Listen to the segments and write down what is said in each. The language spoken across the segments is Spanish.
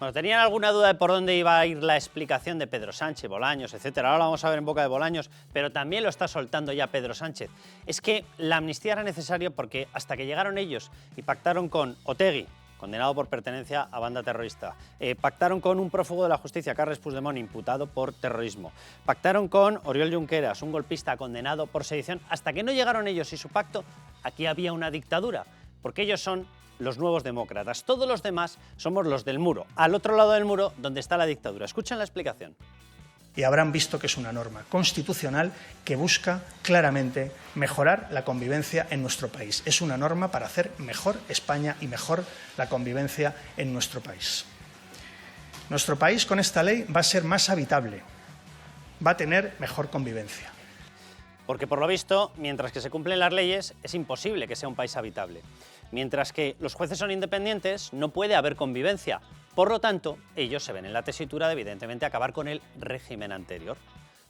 Bueno, tenían alguna duda de por dónde iba a ir la explicación de Pedro Sánchez, Bolaños, etcétera. Ahora lo vamos a ver en boca de Bolaños, pero también lo está soltando ya Pedro Sánchez. Es que la amnistía era necesaria porque hasta que llegaron ellos y pactaron con Otegi, condenado por pertenencia a banda terrorista, pactaron con un prófugo de la justicia, Carles Puigdemont, imputado por terrorismo, pactaron con Oriol Junqueras, un golpista condenado por sedición. Hasta que no llegaron ellos y su pacto, aquí había una dictadura, porque ellos son los nuevos demócratas. Todos los demás somos los del muro, al otro lado del muro donde está la dictadura. Escuchen la explicación. Y habrán visto que es una norma constitucional que busca claramente mejorar la convivencia en nuestro país. Es una norma para hacer mejor España y mejor la convivencia en nuestro país. Nuestro país con esta ley va a ser más habitable, va a tener mejor convivencia. Porque por lo visto, mientras que se cumplen las leyes, es imposible que sea un país habitable. Mientras que los jueces son independientes, no puede haber convivencia. Por lo tanto, ellos se ven en la tesitura de, evidentemente, acabar con el régimen anterior.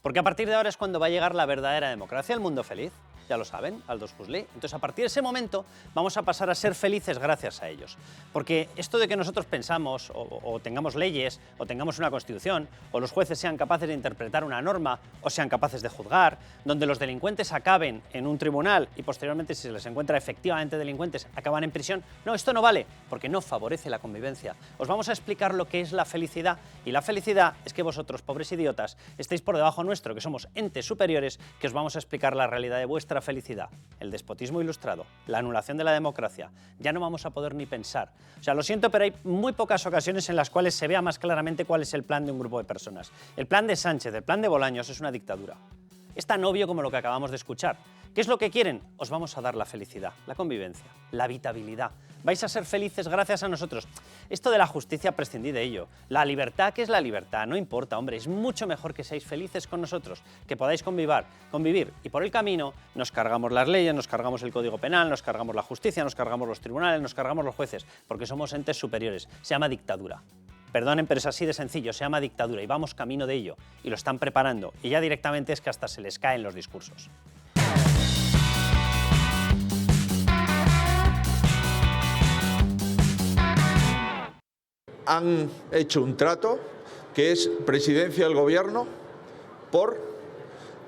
Porque a partir de ahora es cuando va a llegar la verdadera democracia, el mundo feliz. Ya lo saben, Aldous Huxley. Entonces, a partir de ese momento, vamos a pasar a ser felices gracias a ellos. Porque esto de que nosotros pensamos, o tengamos leyes, o tengamos una constitución, o los jueces sean capaces de interpretar una norma, o sean capaces de juzgar, donde los delincuentes acaben en un tribunal y posteriormente, si se les encuentra efectivamente delincuentes, acaban en prisión. No, esto no vale, porque no favorece la convivencia. Os vamos a explicar lo que es la felicidad. Y la felicidad es que vosotros, pobres idiotas, estéis por debajo nuestro, que somos entes superiores, que os vamos a explicar la realidad de vuestra felicidad, el despotismo ilustrado, la anulación de la democracia. Ya no vamos a poder ni pensar. O sea, lo siento, pero hay muy pocas ocasiones en las cuales se vea más claramente cuál es el plan de un grupo de personas. El plan de Sánchez, el plan de Bolaños es una dictadura. Es tan obvio como lo que acabamos de escuchar. ¿Qué es lo que quieren? Os vamos a dar la felicidad, la convivencia, la habitabilidad. Vais a ser felices gracias a nosotros. Esto de la justicia, prescindid de ello. La libertad, ¿qué es la libertad? No importa, hombre, es mucho mejor que seáis felices con nosotros, que podáis convivir. Y por el camino nos cargamos las leyes, nos cargamos el Código Penal, nos cargamos la justicia, nos cargamos los tribunales, nos cargamos los jueces, porque somos entes superiores. Se llama dictadura. Perdonen, pero es así de sencillo, se llama dictadura y vamos camino de ello. Y lo están preparando. Y ya directamente es que hasta se les caen los discursos. Han hecho un trato que es presidencia del Gobierno por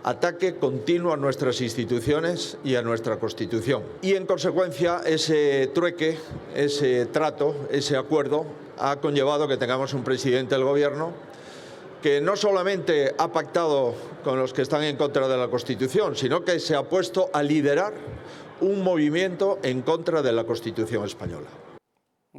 ataque continuo a nuestras instituciones y a nuestra Constitución. Y en consecuencia ese trueque, ese trato, ese acuerdo ha conllevado que tengamos un presidente del Gobierno que no solamente ha pactado con los que están en contra de la Constitución, sino que se ha puesto a liderar un movimiento en contra de la Constitución española.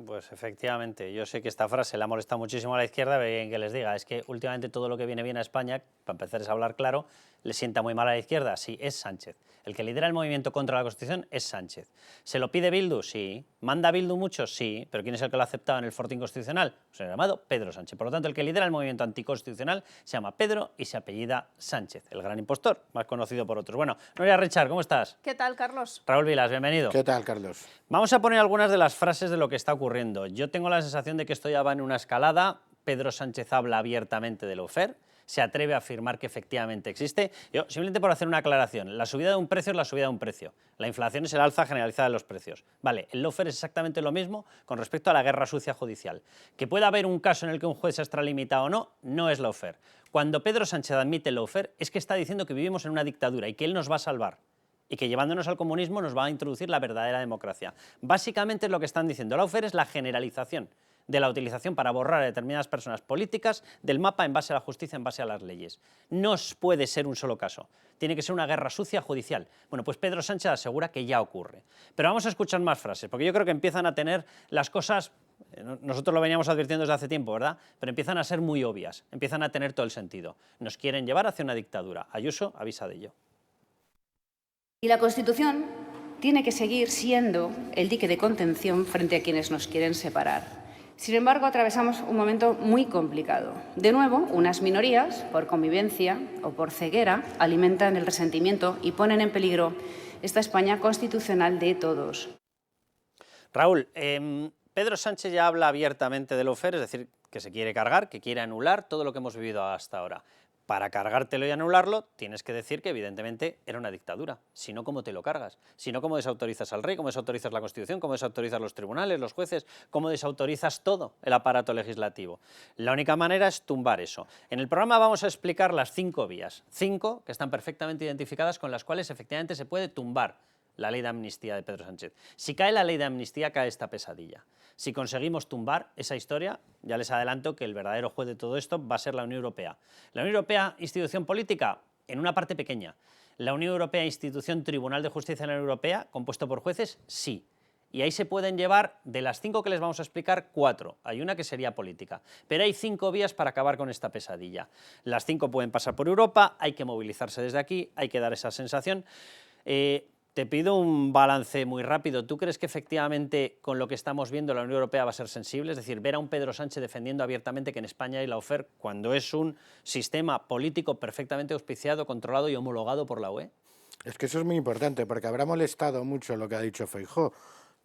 Pues efectivamente, yo sé que esta frase le ha molestado muchísimo a la izquierda, pero bien que les diga, es que últimamente todo lo que viene bien a España, para empezar es hablar claro, le sienta muy mal a la izquierda. Sí, es Sánchez. El que lidera el movimiento contra la Constitución es Sánchez. ¿Se lo pide Bildu? Sí. ¿Manda Bildu mucho? Sí. ¿Pero quién es el que lo ha aceptado en el fortín constitucional? Pues el llamado Pedro Sánchez. Por lo tanto, el que lidera el movimiento anticonstitucional se llama Pedro y se apellida Sánchez, el gran impostor, más conocido por otros. Bueno, Nuria Richard, ¿cómo estás? ¿Qué tal, Carlos? Raúl Vilas, bienvenido. ¿Qué tal, Carlos? Vamos a poner algunas de las frases de lo que está ocurriendo. Yo tengo la sensación de que esto ya va en una escalada. Pedro Sánchez habla abiertamente del lawfare, se atreve a afirmar que efectivamente existe. Yo, simplemente por hacer una aclaración, la subida de un precio es la subida de un precio. La inflación es el alza generalizada de los precios. Vale, el lawfare es exactamente lo mismo con respecto a la guerra sucia judicial. Que pueda haber un caso en el que un juez se ha extralimitado o no, no es lawfare. Cuando Pedro Sánchez admite el lawfare es que está diciendo que vivimos en una dictadura y que él nos va a salvar. Y que llevándonos al comunismo nos va a introducir la verdadera democracia. Básicamente es lo que están diciendo. El lawfare es la generalización de la utilización para borrar a determinadas personas políticas del mapa en base a la justicia, en base a las leyes. No puede ser un solo caso. Tiene que ser una guerra sucia judicial. Bueno, pues Pedro Sánchez asegura que ya ocurre. Pero vamos a escuchar más frases, porque yo creo que empiezan a tener las cosas, nosotros lo veníamos advirtiendo desde hace tiempo, ¿verdad? Pero empiezan a ser muy obvias, empiezan a tener todo el sentido. Nos quieren llevar hacia una dictadura. Ayuso avisa de ello. Y la Constitución tiene que seguir siendo el dique de contención frente a quienes nos quieren separar. Sin embargo, atravesamos un momento muy complicado. De nuevo, unas minorías, por convivencia o por ceguera, alimentan el resentimiento y ponen en peligro esta España constitucional de todos. Raúl, Pedro Sánchez ya habla abiertamente del lawfare, es decir, que se quiere cargar, que quiere anular todo lo que hemos vivido hasta ahora. para cargártelo y anularlo, tienes que decir que evidentemente era una dictadura. Si no, ¿cómo te lo cargas? Si no, ¿cómo desautorizas al rey? ¿Cómo desautorizas la Constitución? ¿Cómo desautorizas los tribunales, los jueces? ¿Cómo desautorizas todo el aparato legislativo? La única manera es tumbar eso. En el programa vamos a explicar las 5 vías, 5 que están perfectamente identificadas con las cuales efectivamente se puede tumbar la ley de amnistía de Pedro Sánchez. Si cae la ley de amnistía, cae esta pesadilla. Si conseguimos tumbar esa historia, ya les adelanto que el verdadero juez de todo esto va a ser la Unión Europea. La Unión Europea, institución política, en una parte pequeña. La Unión Europea, institución Tribunal de Justicia de la Unión Europea, compuesto por jueces, sí. Y ahí se pueden llevar, de las 5 que les vamos a explicar, 4. Hay una que sería política. Pero hay 5 vías para acabar con esta pesadilla. Las 5 pueden pasar por Europa, hay que movilizarse desde aquí, hay que dar esa sensación. Te pido un balance muy rápido. ¿Tú crees que efectivamente con lo que estamos viendo la Unión Europea va a ser sensible? Es decir, ver a un Pedro Sánchez defendiendo abiertamente que en España hay lawfare cuando es un sistema político perfectamente auspiciado, controlado y homologado por la UE. Es que eso es muy importante, porque habrá molestado mucho lo que ha dicho Feijóo,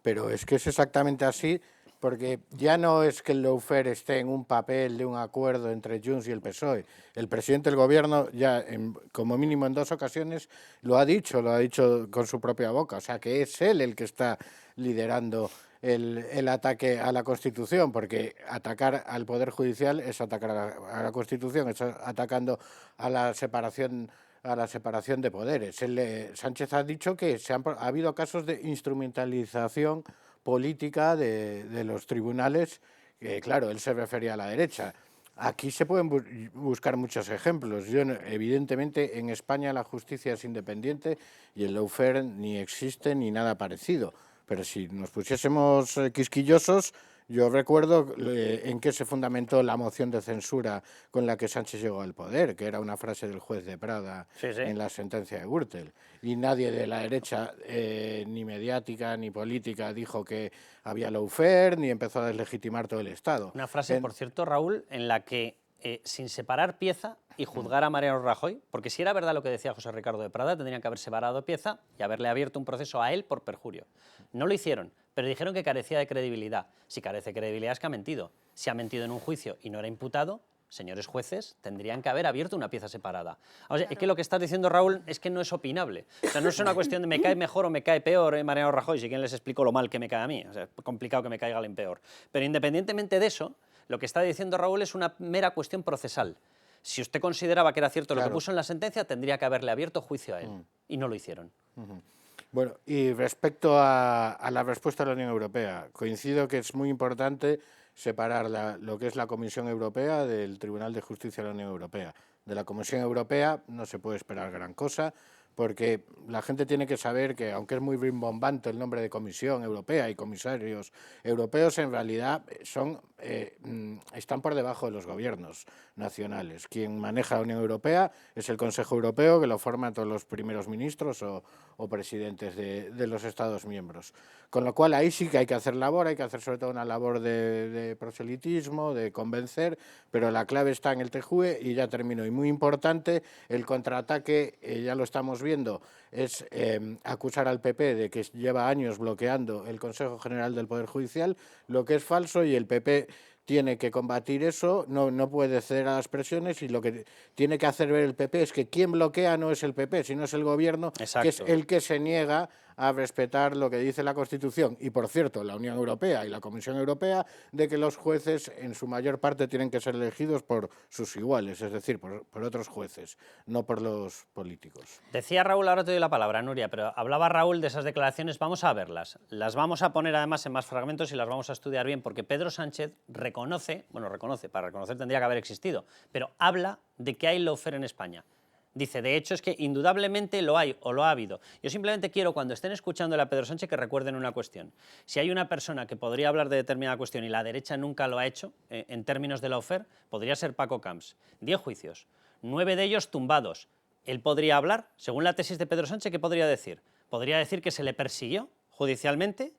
pero es que es exactamente así, porque ya no es que el lawfare esté en un papel de un acuerdo entre Junts y el PSOE. El presidente del Gobierno ya, como mínimo en 2 ocasiones, lo ha dicho con su propia boca. O sea, que es él el que está liderando el ataque a la Constitución, porque atacar al Poder Judicial es atacar a la Constitución, es atacando a la separación de poderes. Sánchez ha dicho que ha habido casos de instrumentalización política de los tribunales, que claro, él se refería a la derecha. Aquí se pueden buscar muchos ejemplos. Evidentemente, en España la justicia es independiente y el lawfare ni existe ni nada parecido. Pero si nos pusiésemos quisquillosos, yo recuerdo en qué se fundamentó la moción de censura con la que Sánchez llegó al poder, que era una frase del juez de Prada en la sentencia de Gürtel. Y nadie de la derecha, ni mediática ni política, dijo que había lawfare, ni empezó a deslegitimar todo el Estado. Una frase, por cierto, Raúl, en la que, sin separar pieza y juzgar a Mariano Rajoy, porque si era verdad lo que decía José Ricardo de Prada, tendrían que haber separado pieza y haberle abierto un proceso a él por perjurio. No lo hicieron, pero dijeron que carecía de credibilidad. Si carece de credibilidad es que ha mentido. Si ha mentido en un juicio y no era imputado, señores jueces, tendrían que haber abierto una pieza separada. O sea, es que lo que estás diciendo, Raúl, es que no es opinable. O sea, no es una cuestión de me cae mejor o me cae peor Mariano Rajoy, si quieren les explico lo mal que me cae a mí. O sea, es complicado que me caiga alguien peor. Pero independientemente de eso, lo que está diciendo Raúl es una mera cuestión procesal. Si usted consideraba que era cierto lo que puso en la sentencia, tendría que haberle abierto juicio a él. Y no lo hicieron. Bueno, y respecto a la respuesta de la Unión Europea, coincido que es muy importante separar lo que es la Comisión Europea del Tribunal de Justicia de la Unión Europea. De la Comisión Europea no se puede esperar gran cosa, porque la gente tiene que saber que, aunque es muy rimbombante el nombre de Comisión Europea y comisarios europeos, en realidad están por debajo de los gobiernos nacionales. Quien maneja la Unión Europea es el Consejo Europeo, que lo forman todos los primeros ministros o presidentes de los Estados miembros. Con lo cual ahí sí que hay que hacer labor, hay que hacer sobre todo una labor de proselitismo, de convencer, pero la clave está en el TJUE y ya termino. Y muy importante, el contraataque, ya lo estamos viendo, es acusar al PP de que lleva años bloqueando el Consejo General del Poder Judicial, lo que es falso, y el PP tiene que combatir eso, no puede ceder a las presiones, y lo que tiene que hacer ver el PP es que quien bloquea no es el PP, sino es el Gobierno, que es el que se niega a respetar lo que dice la Constitución. Y, por cierto, la Unión Europea y la Comisión Europea, de que los jueces en su mayor parte tienen que ser elegidos por sus iguales, es decir, por otros jueces, no por los políticos. Decía Raúl, ahora te doy la palabra, Nuria, pero hablaba Raúl de esas declaraciones, vamos a verlas. Las vamos a poner además en más fragmentos y las vamos a estudiar bien, porque Pedro Sánchez reconoce, para reconocer tendría que haber existido, pero habla de que hay lawfare en España. Dice, de hecho, es que indudablemente lo hay o lo ha habido. Yo simplemente quiero, cuando estén escuchándole a Pedro Sánchez, que recuerden una cuestión. Si hay una persona que podría hablar de determinada cuestión y la derecha nunca lo ha hecho, en términos de lawfare, podría ser Paco Camps. 10 juicios, 9 de ellos tumbados. Él podría hablar, según la tesis de Pedro Sánchez, ¿qué podría decir? Podría decir que se le persiguió judicialmente,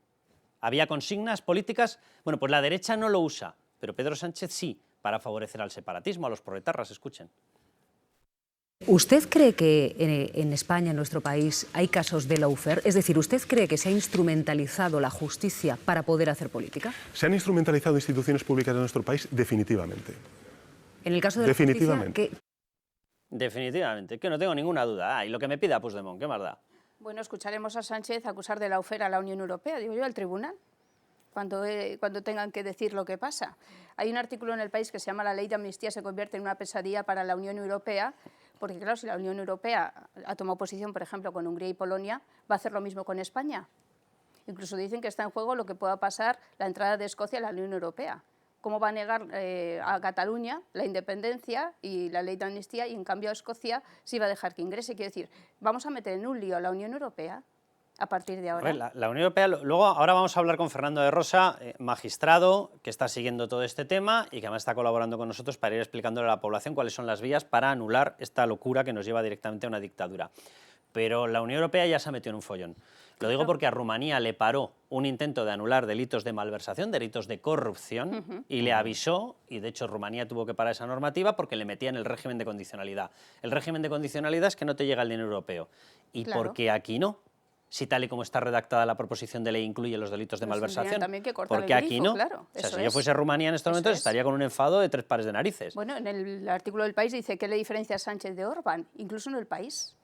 había consignas políticas. Bueno, pues la derecha no lo usa, pero Pedro Sánchez sí, para favorecer al separatismo, a los proetarras, escuchen. ¿Usted cree que en España, en nuestro país, hay casos de lawfare? Es decir, ¿usted cree que se ha instrumentalizado la justicia para poder hacer política? ¿Se han instrumentalizado instituciones públicas de nuestro país? Definitivamente. En el caso de definitivamente. La justicia, Definitivamente, que no tengo ninguna duda. Y lo que me pida Puigdemont, ¿qué más da? Bueno, escucharemos a Sánchez acusar de lawfare a la Unión Europea, digo yo, al tribunal, cuando tengan que decir lo que pasa. Hay un artículo en El País que se llama "La ley de amnistía se convierte en una pesadilla para la Unión Europea", porque claro, si la Unión Europea ha tomado posición, por ejemplo, con Hungría y Polonia, va a hacer lo mismo con España. Incluso dicen que está en juego lo que pueda pasar la entrada de Escocia a la Unión Europea. ¿Cómo va a negar a Cataluña la independencia y la ley de amnistía y en cambio a Escocia sí va a dejar que ingrese? Quiero decir, vamos a meter en un lío a la Unión Europea a partir de ahora. La Unión Europea, luego ahora vamos a hablar con Fernando de Rosa, magistrado que está siguiendo todo este tema y que además está colaborando con nosotros para ir explicándole a la población cuáles son las vías para anular esta locura que nos lleva directamente a una dictadura. Pero la Unión Europea ya se ha metido en un follón. Lo digo porque a Rumanía le paró un intento de anular delitos de malversación, delitos de corrupción, y le avisó, y de hecho Rumanía tuvo que parar esa normativa porque le metían el régimen de condicionalidad. El régimen de condicionalidad es que no te llega el dinero europeo. ¿Y por qué aquí no? Si tal y como está redactada la proposición de ley incluye los delitos de malversación. Porque aquí no. Claro, o sea, si yo fuese Rumanía en estos momentos estaría con un enfado de 3 pares de narices. Bueno, en el artículo del País dice que le diferencia a Sánchez de Orbán, incluso en El País.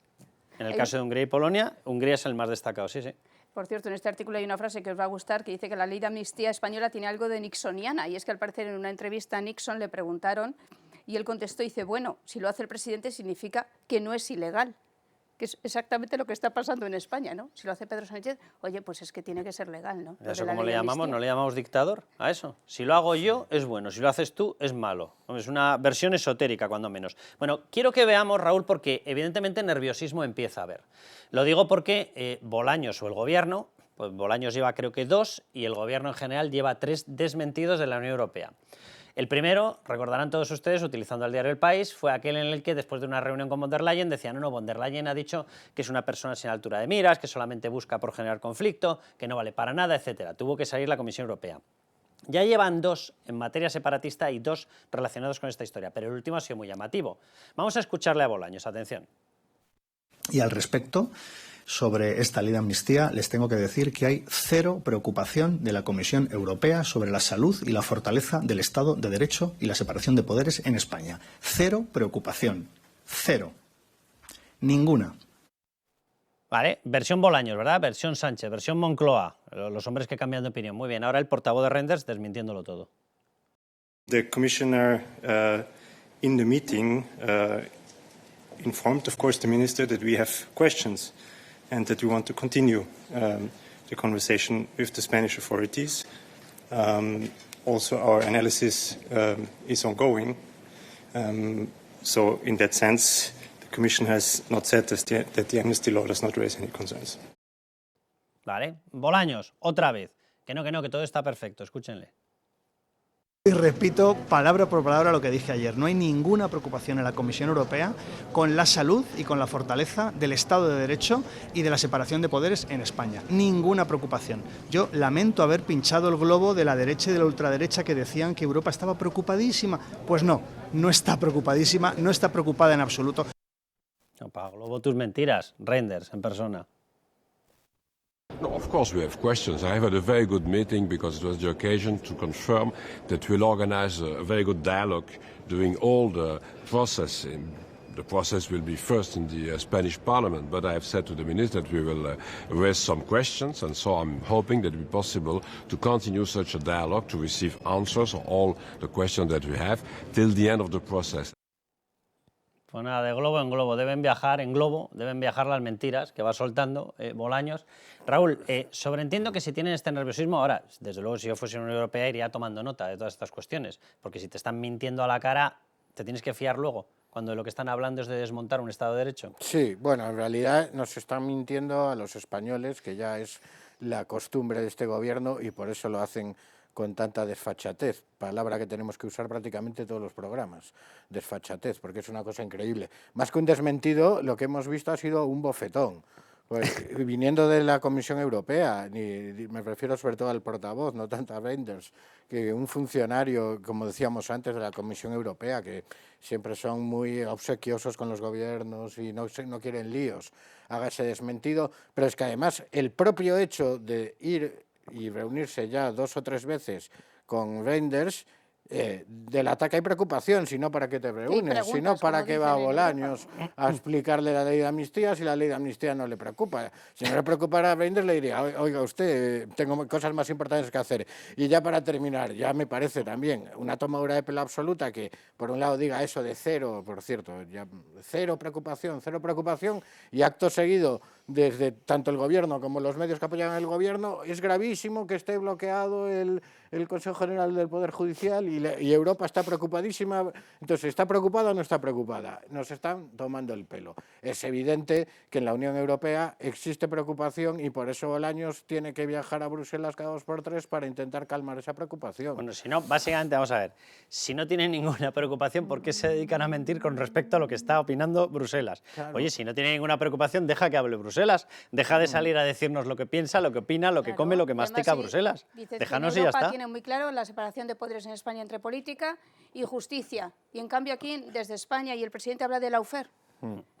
En el caso de Hungría y Polonia, Hungría es el más destacado, sí, sí. Por cierto, en este artículo hay una frase que os va a gustar que dice que la ley de amnistía española tiene algo de nixoniana, y es que al parecer en una entrevista a Nixon le preguntaron y él contestó y dice, bueno, si lo hace el presidente significa que no es ilegal, que es exactamente lo que está pasando en España, ¿no? Si lo hace Pedro Sánchez, oye, pues es que tiene que ser legal, ¿no? ¿Eso cómo le llamamos? ¿No le llamamos dictador a eso? Si lo hago yo, es bueno, si lo haces tú, es malo. Es una versión esotérica, cuando menos. Bueno, quiero que veamos, Raúl, porque evidentemente nerviosismo empieza a haber. Lo digo porque Bolaños o el gobierno, pues Bolaños lleva creo que 2 y el gobierno en general lleva 3 desmentidos de la Unión Europea. El primero, recordarán todos ustedes, utilizando el diario El País, fue aquel en el que después de una reunión con von der Leyen decían, no, von der Leyen ha dicho que es una persona sin altura de miras, que solamente busca por generar conflicto, que no vale para nada, etcétera. Tuvo que salir la Comisión Europea. Ya llevan 2 en materia separatista y 2 relacionados con esta historia, pero el último ha sido muy llamativo. Vamos a escucharle a Bolaños, atención. Y al respecto, sobre esta ley de amnistía, les tengo que decir que hay cero preocupación de la Comisión Europea sobre la salud y la fortaleza del Estado de Derecho y la separación de poderes en España. Cero preocupación. Cero. Ninguna. Vale, versión Bolaños, ¿verdad? Versión Sánchez, versión Moncloa, los hombres que cambian de opinión. Muy bien, ahora el portavoz de Reinders desmintiéndolo todo. The commissioner in the meeting informed, of course, the minister that we have questions and that we want to continue the conversation with the Spanish authorities. Also, our analysis is ongoing. So, in that sense, the Commission has not said that the amnesty law does not raise any concerns. Vale, Bolaños, otra vez. Que no, que todo está perfecto, escúchenle. Y repito palabra por palabra lo que dije ayer. No hay ninguna preocupación en la Comisión Europea con la salud y con la fortaleza del Estado de Derecho y de la separación de poderes en España. Ninguna preocupación. Yo lamento haber pinchado el globo de la derecha y de la ultraderecha que decían que Europa estaba preocupadísima. Pues no, no está preocupadísima, no está preocupada en absoluto. No, para globo tus mentiras, Reinders en persona. No, of course we have questions. I have had a very good meeting because it was the occasion to confirm that we'll organize a very good dialogue during all the process. The process will be first in the Spanish Parliament, but I have said to the minister that we will raise some questions, and so I'm hoping that it will be possible to continue such a dialogue, to receive answers on all the questions that we have till the end of the process. Pues nada, de globo en globo, deben viajar en globo, deben viajar las mentiras que va soltando Bolaños. Raúl, sobreentiendo que si tienen este nerviosismo, ahora, desde luego si yo fuese en la Unión Europea iría tomando nota de todas estas cuestiones, porque si te están mintiendo a la cara, te tienes que fiar luego, cuando lo que están hablando es de desmontar un Estado de Derecho. Sí, bueno, en realidad nos están mintiendo a los españoles, que ya es la costumbre de este gobierno y por eso lo hacen con tanta desfachatez, palabra que tenemos que usar prácticamente todos los programas, desfachatez, porque es una cosa increíble. Más que un desmentido, lo que hemos visto ha sido un bofetón. Pues viniendo de la Comisión Europea, me refiero sobre todo al portavoz, no tanto a Reinders, que un funcionario, como decíamos antes, de la Comisión Europea, que siempre son muy obsequiosos con los gobiernos y no quieren líos, haga ese desmentido, pero es que además el propio hecho de ir y reunirse ya 2 o 3 veces con Reinders Del ataque hay preocupación, si no, ¿para qué te reúnes? Si no, ¿para qué va a Bolaños a explicarle la ley de amnistía si la ley de amnistía no le preocupa? Si no le preocupara a Reinders, le diría, oiga usted, tengo cosas más importantes que hacer. Y ya para terminar, ya me parece también una tomadura de pelo absoluta que, por un lado, diga eso de cero, por cierto, ya cero preocupación, y acto seguido, desde tanto el Gobierno como los medios que apoyan al Gobierno, es gravísimo que esté bloqueado el Consejo General del Poder Judicial y Europa está preocupadísima. Entonces, ¿está preocupada o no está preocupada? Nos están tomando el pelo. Es evidente que en la Unión Europea existe preocupación y por eso Bolaños tiene que viajar a Bruselas cada 2 por 3 para intentar calmar esa preocupación. Bueno, si no, básicamente, vamos a ver, si no tienen ninguna preocupación, ¿por qué se dedican a mentir con respecto a lo que está opinando Bruselas? Claro. Oye, si no tiene ninguna preocupación, deja que hable Bruselas, deja de salir a decirnos lo que piensa, lo que opina, lo que come, lo que mastica Bruselas. Déjanos y ya está. Tiene muy claro la separación de poderes en España entre política y justicia. Y en cambio aquí, desde España, y el presidente habla de laufer.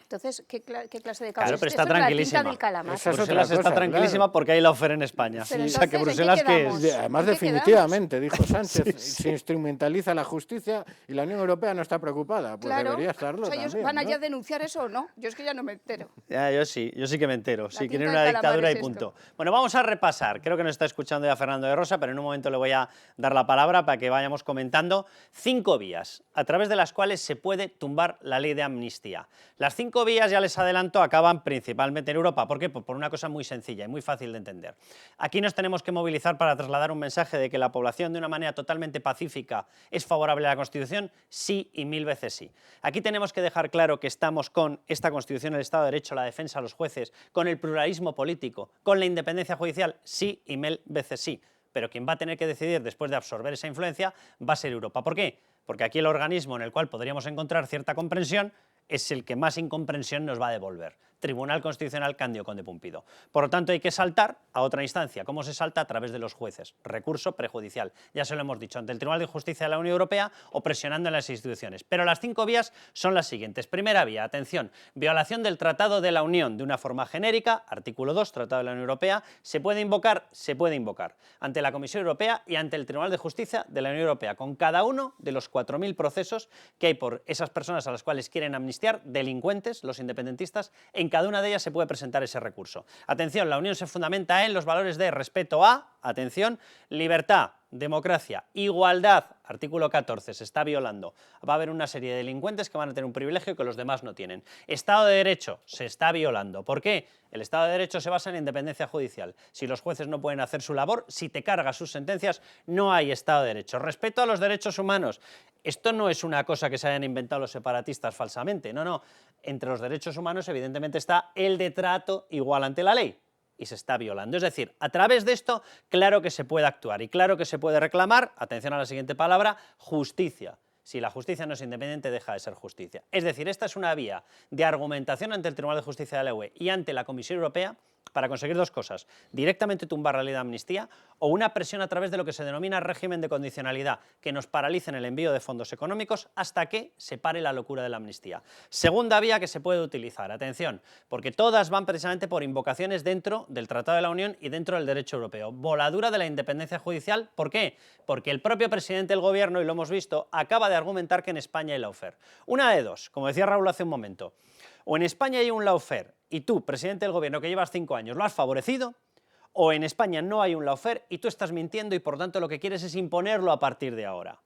Entonces, ¿qué clase de caos? Claro, pero está tranquilísima. Bruselas está tranquilísima porque hay laufer en España. Pero o sea, que entonces, Bruselas, ¿qué es? Además, definitivamente, dijo Sánchez, se instrumentaliza la justicia y la Unión Europea no está preocupada. Pues debería estarlo ellos también, van ¿no? allá a denunciar eso o no. Yo es que ya no me entero. Ya, yo sí que me entero. Sí, quieren tinta una de dictadura y calamares punto. Bueno, vamos a repasar. Creo que nos está escuchando ya Fernando de Rosa, pero en un momento le voy a dar la palabra para que vayamos comentando 5 vías a través de las cuales se puede tumbar la ley de amnistía. Las 5 vías, ya les adelanto, acaban principalmente en Europa. ¿Por qué? Pues por una cosa muy sencilla y muy fácil de entender. Aquí nos tenemos que movilizar para trasladar un mensaje de que la población, de una manera totalmente pacífica, es favorable a la Constitución, sí y 1000 veces sí. Aquí tenemos que dejar claro que estamos con esta Constitución, el Estado de Derecho, la defensa de los jueces, con el pluralismo político, con la independencia judicial, sí y 1000 veces sí. Pero quien va a tener que decidir después de absorber esa influencia va a ser Europa. ¿Por qué? Porque aquí el organismo en el cual podríamos encontrar cierta comprensión es el que más incomprensión nos va a devolver. Tribunal Constitucional Cándido Conde Pumpido. Por lo tanto, hay que saltar a otra instancia. ¿Cómo se salta? A través de los jueces. Recurso prejudicial. Ya se lo hemos dicho, ante el Tribunal de Justicia de la Unión Europea o presionando en las instituciones. Pero las 5 vías son las siguientes. Primera vía, atención, violación del Tratado de la Unión de una forma genérica, artículo 2, Tratado de la Unión Europea, se puede invocar ante la Comisión Europea y ante el Tribunal de Justicia de la Unión Europea, con cada uno de los 4000 procesos que hay por esas personas a las cuales quieren amnistiar, delincuentes, los independentistas, en cada una de ellas se puede presentar ese recurso. Atención, la Unión se fundamenta en los valores de respeto a, atención, libertad, democracia, igualdad, artículo 14, se está violando. Va a haber una serie de delincuentes que van a tener un privilegio que los demás no tienen. Estado de Derecho, se está violando. ¿Por qué? El Estado de Derecho se basa en independencia judicial. Si los jueces no pueden hacer su labor, si te cargas sus sentencias, no hay Estado de Derecho. Respeto a los derechos humanos. Esto no es una cosa que se hayan inventado los separatistas falsamente, no. Entre los derechos humanos, evidentemente, está el de trato igual ante la ley. Y se está violando. Es decir, a través de esto, claro que se puede actuar y claro que se puede reclamar, atención a la siguiente palabra, justicia. Si la justicia no es independiente, deja de ser justicia. Es decir, esta es una vía de argumentación ante el Tribunal de Justicia de la UE y ante la Comisión Europea para conseguir 2 cosas, directamente tumbar la ley de amnistía o una presión a través de lo que se denomina régimen de condicionalidad, que nos paralicen el envío de fondos económicos hasta que se pare la locura de la amnistía. Segunda vía que se puede utilizar, atención, porque todas van precisamente por invocaciones dentro del Tratado de la Unión y dentro del derecho europeo. Voladura de la independencia judicial, ¿por qué? Porque el propio presidente del Gobierno, y lo hemos visto, acaba de argumentar que en España hay lawfare. Una de dos, como decía Raúl hace un momento, o en España hay un lawfare y tú, presidente del Gobierno, que llevas 5 años, lo has favorecido, o en España no hay un lawfare y tú estás mintiendo y por tanto lo que quieres es imponerlo a partir de ahora.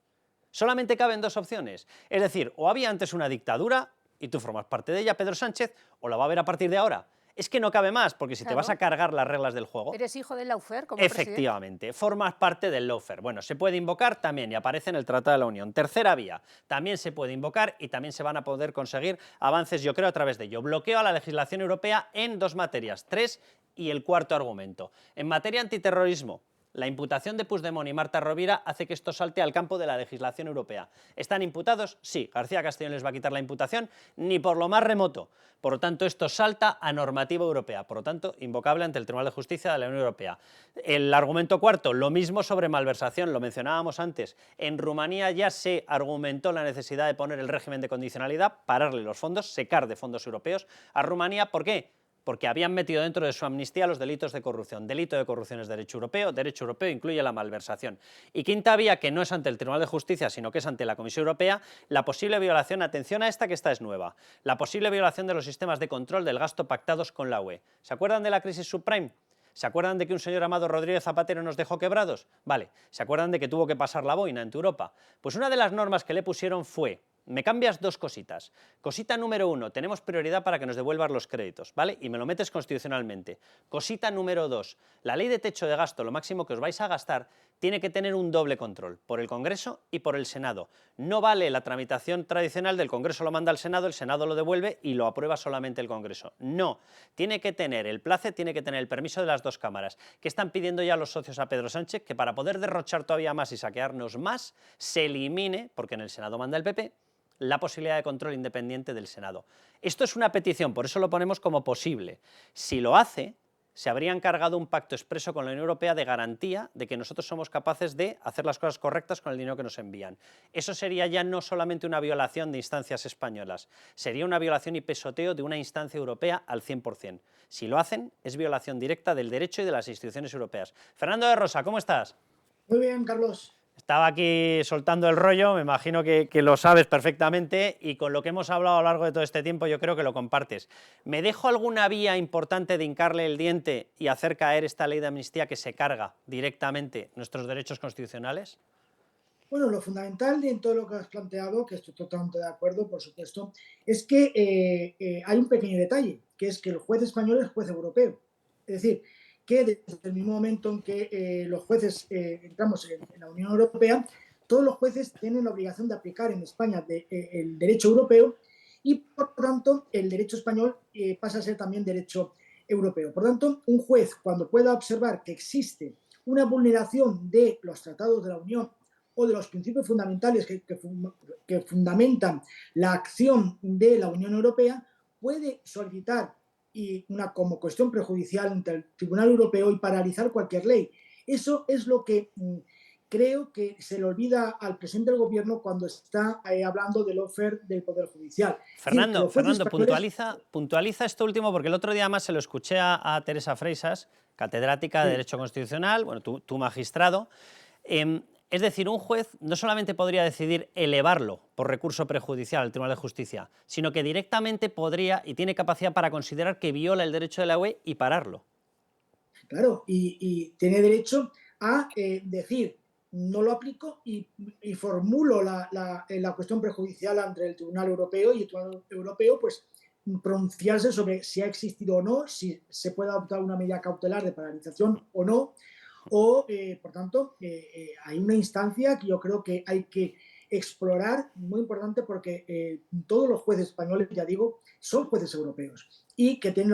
Solamente caben 2 opciones, es decir, o había antes una dictadura y tú formas parte de ella, Pedro Sánchez, o la va a haber a partir de ahora. Es que no cabe más, porque si te vas a cargar las reglas del juego... Eres hijo del lawfare como efectivamente, formas parte del lawfare. Bueno, se puede invocar también y aparece en el Tratado de la Unión. Tercera vía, también se puede invocar y también se van a poder conseguir avances, yo creo, a través de ello. Bloqueo a la legislación europea en 2 materias, 3 y el 4º argumento. En materia antiterrorismo, la imputación de Puigdemont y Marta Rovira hace que esto salte al campo de la legislación europea. ¿Están imputados? Sí. García Castellón les va a quitar la imputación, ni por lo más remoto. Por lo tanto, esto salta a normativa europea. Por lo tanto, invocable ante el Tribunal de Justicia de la Unión Europea. El argumento 4, lo mismo sobre malversación, lo mencionábamos antes. En Rumanía ya se argumentó la necesidad de poner el régimen de condicionalidad, pararle los fondos, secar de fondos europeos a Rumanía. ¿Por qué? porque habían metido dentro de su amnistía los delitos de corrupción. Delito de corrupción es derecho europeo incluye la malversación. Y quinta vía, que no es ante el Tribunal de Justicia, sino que es ante la Comisión Europea, la posible violación, atención a esta, que esta es nueva, la posible violación de los sistemas de control del gasto pactados con la UE. ¿Se acuerdan de la crisis subprime? ¿Se acuerdan de que un señor llamado Rodríguez Zapatero nos dejó quebrados? Vale. ¿Se acuerdan de que tuvo que pasar la boina ante Europa? Pues una de las normas que le pusieron fue: me cambias dos cositas. Cosita número 1, tenemos prioridad para que nos devuelvas los créditos, ¿vale? Y me lo metes constitucionalmente. Cosita número 2, la ley de techo de gasto, lo máximo que os vais a gastar, tiene que tener un doble control, por el Congreso y por el Senado. No vale la tramitación tradicional del Congreso lo manda al Senado, el Senado lo devuelve y lo aprueba solamente el Congreso. No, tiene que tener el place, tiene que tener el permiso de las dos cámaras. ¿Qué están pidiendo ya los socios a Pedro Sánchez? Que para poder derrochar todavía más y saquearnos más, se elimine, porque en el Senado manda el PP, la posibilidad de control independiente del Senado. Esto es una petición, por eso lo ponemos como posible. Si lo hace, se habrían cargado un pacto expreso con la Unión Europea de garantía de que nosotros somos capaces de hacer las cosas correctas con el dinero que nos envían. Eso sería ya no solamente una violación de instancias españolas, sería una violación y pesoteo de una instancia europea al 100%. Si lo hacen, es violación directa del derecho y de las instituciones europeas. Fernando de Rosa, ¿cómo estás? Muy bien, Carlos. Estaba aquí soltando el rollo, me imagino que lo sabes perfectamente, y con lo que hemos hablado a lo largo de todo este tiempo yo creo que lo compartes. ¿Me dejo alguna vía importante de hincarle el diente y hacer caer esta ley de amnistía que se carga directamente nuestros derechos constitucionales? Bueno, lo fundamental en todo lo que has planteado, que estoy totalmente de acuerdo, por supuesto, es que hay un pequeño detalle, que es que el juez español es juez europeo. Es decir, que desde el mismo momento en que los jueces entramos en la Unión Europea, todos los jueces tienen la obligación de aplicar en España el derecho europeo y, por tanto, el derecho español pasa a ser también derecho europeo. Por tanto, un juez, cuando pueda observar que existe una vulneración de los tratados de la Unión o de los principios fundamentales que fundamentan la acción de la Unión Europea, puede solicitar como cuestión prejudicial ante el Tribunal Europeo y paralizar cualquier ley. Eso es lo que creo que se le olvida al presidente del Gobierno cuando está hablando del lawfare del Poder Judicial. Fernando, puntualiza esto último, porque el otro día más se lo escuché a Teresa Freixas, catedrática de Derecho Constitucional, bueno, tú magistrado. Es decir, un juez no solamente podría decidir elevarlo por recurso prejudicial al Tribunal de Justicia, sino que directamente podría y tiene capacidad para considerar que viola el derecho de la UE y pararlo. Claro, y tiene derecho a decir, no lo aplico y formulo la cuestión prejudicial ante el Tribunal Europeo, y el Tribunal Europeo pues pronunciarse sobre si ha existido o no, si se puede adoptar una medida cautelar de paralización o no. O, por tanto, hay una instancia que yo creo que hay que explorar, muy importante, porque todos los jueces españoles, ya digo, son jueces europeos y que tienen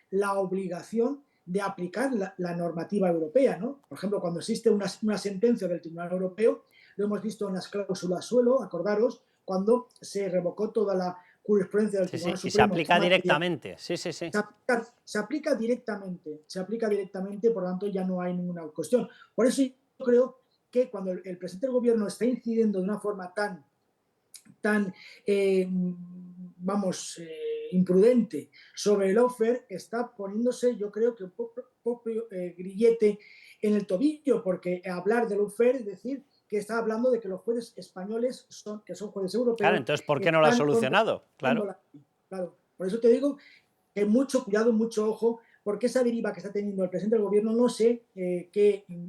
la obligación de aplicar la normativa europea, ¿no? Por ejemplo, cuando existe una sentencia del Tribunal Europeo, lo hemos visto en las cláusulas suelo, acordaros, cuando se revocó toda la jurisprudencia del Tribunal Supremo. Y se aplica directamente, sí. Se aplica directamente, por lo tanto ya no hay ninguna cuestión. Por eso yo creo que cuando el presidente del Gobierno está incidiendo de una forma tan imprudente sobre el lawfare, está poniéndose, yo creo que un poco grillete en el tobillo, porque hablar del lawfare es decir que está hablando de que los jueces españoles que son jueces europeos. Claro, entonces ¿por qué no lo ha solucionado? Claro. Por eso te digo que mucho cuidado, mucho ojo, porque esa deriva que está teniendo el presidente del Gobierno no sé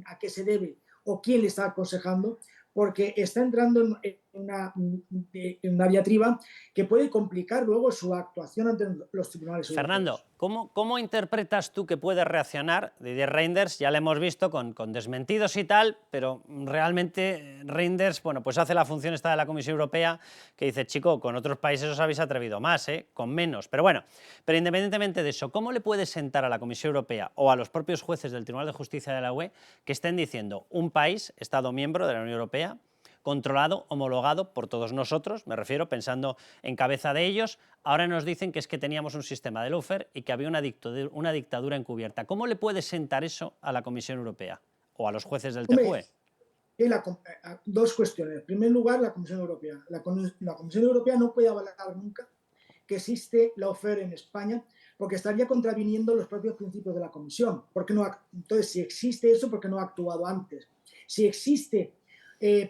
a qué se debe o quién le está aconsejando, porque está entrando en una diatriba que puede complicar luego su actuación ante los tribunales europeos. Fernando, ¿cómo interpretas tú que puede reaccionar Didier Reynders? Ya le hemos visto con desmentidos y tal, pero realmente Reynders, bueno, pues hace la función esta de la Comisión Europea, que dice, chico, con otros países os habéis atrevido más, con menos. Pero bueno, pero independientemente de eso, ¿cómo le puede sentar a la Comisión Europea o a los propios jueces del Tribunal de Justicia de la UE que estén diciendo un país, Estado miembro de la Unión Europea, controlado, homologado por todos nosotros, me refiero pensando en cabeza de ellos, ahora nos dicen que es que teníamos un sistema de lawfare y que había una dictadura encubierta? ¿Cómo le puede sentar eso a la Comisión Europea o a los jueces del TJUE? Dos cuestiones. En primer lugar, la Comisión Europea. La Comisión Europea no puede avalar nunca que existe lawfare en España, porque estaría contraviniendo los propios principios de la Comisión. Entonces, si existe eso, ¿por qué no ha actuado antes? Si existe,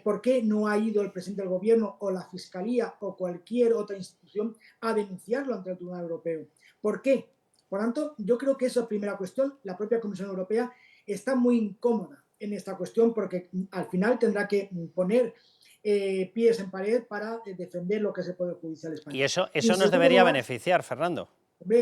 ¿por qué no ha ido el presidente del Gobierno o la Fiscalía o cualquier otra institución a denunciarlo ante el Tribunal Europeo? ¿Por qué? Por tanto, yo creo que esa es la primera cuestión. La propia Comisión Europea está muy incómoda en esta cuestión porque al final tendrá que poner pies en pared para defender lo que es el Poder Judicial español. Y eso nos debería beneficiar, Fernando.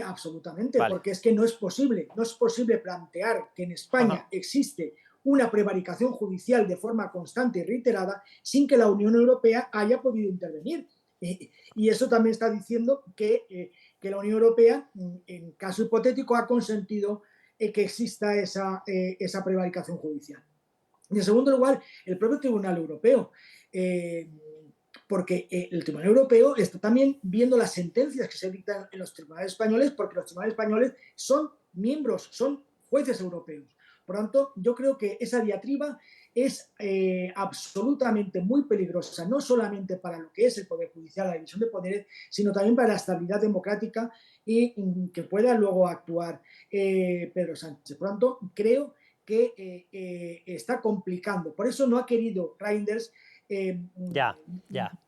Absolutamente, porque es que no es posible plantear que en España existe una prevaricación judicial de forma constante y reiterada sin que la Unión Europea haya podido intervenir. Y eso también está diciendo que la Unión Europea, en caso hipotético, ha consentido que exista esa prevaricación judicial. Y en segundo lugar, el propio Tribunal Europeo, porque el Tribunal Europeo está también viendo las sentencias que se dictan en los tribunales españoles, porque los tribunales españoles son miembros, son jueces europeos. Por tanto, yo creo que esa diatriba es absolutamente muy peligrosa, no solamente para lo que es el Poder Judicial, la división de poderes, sino también para la estabilidad democrática y que pueda luego actuar Pedro Sánchez. Por tanto, creo que está complicando. Por eso no ha querido Reinders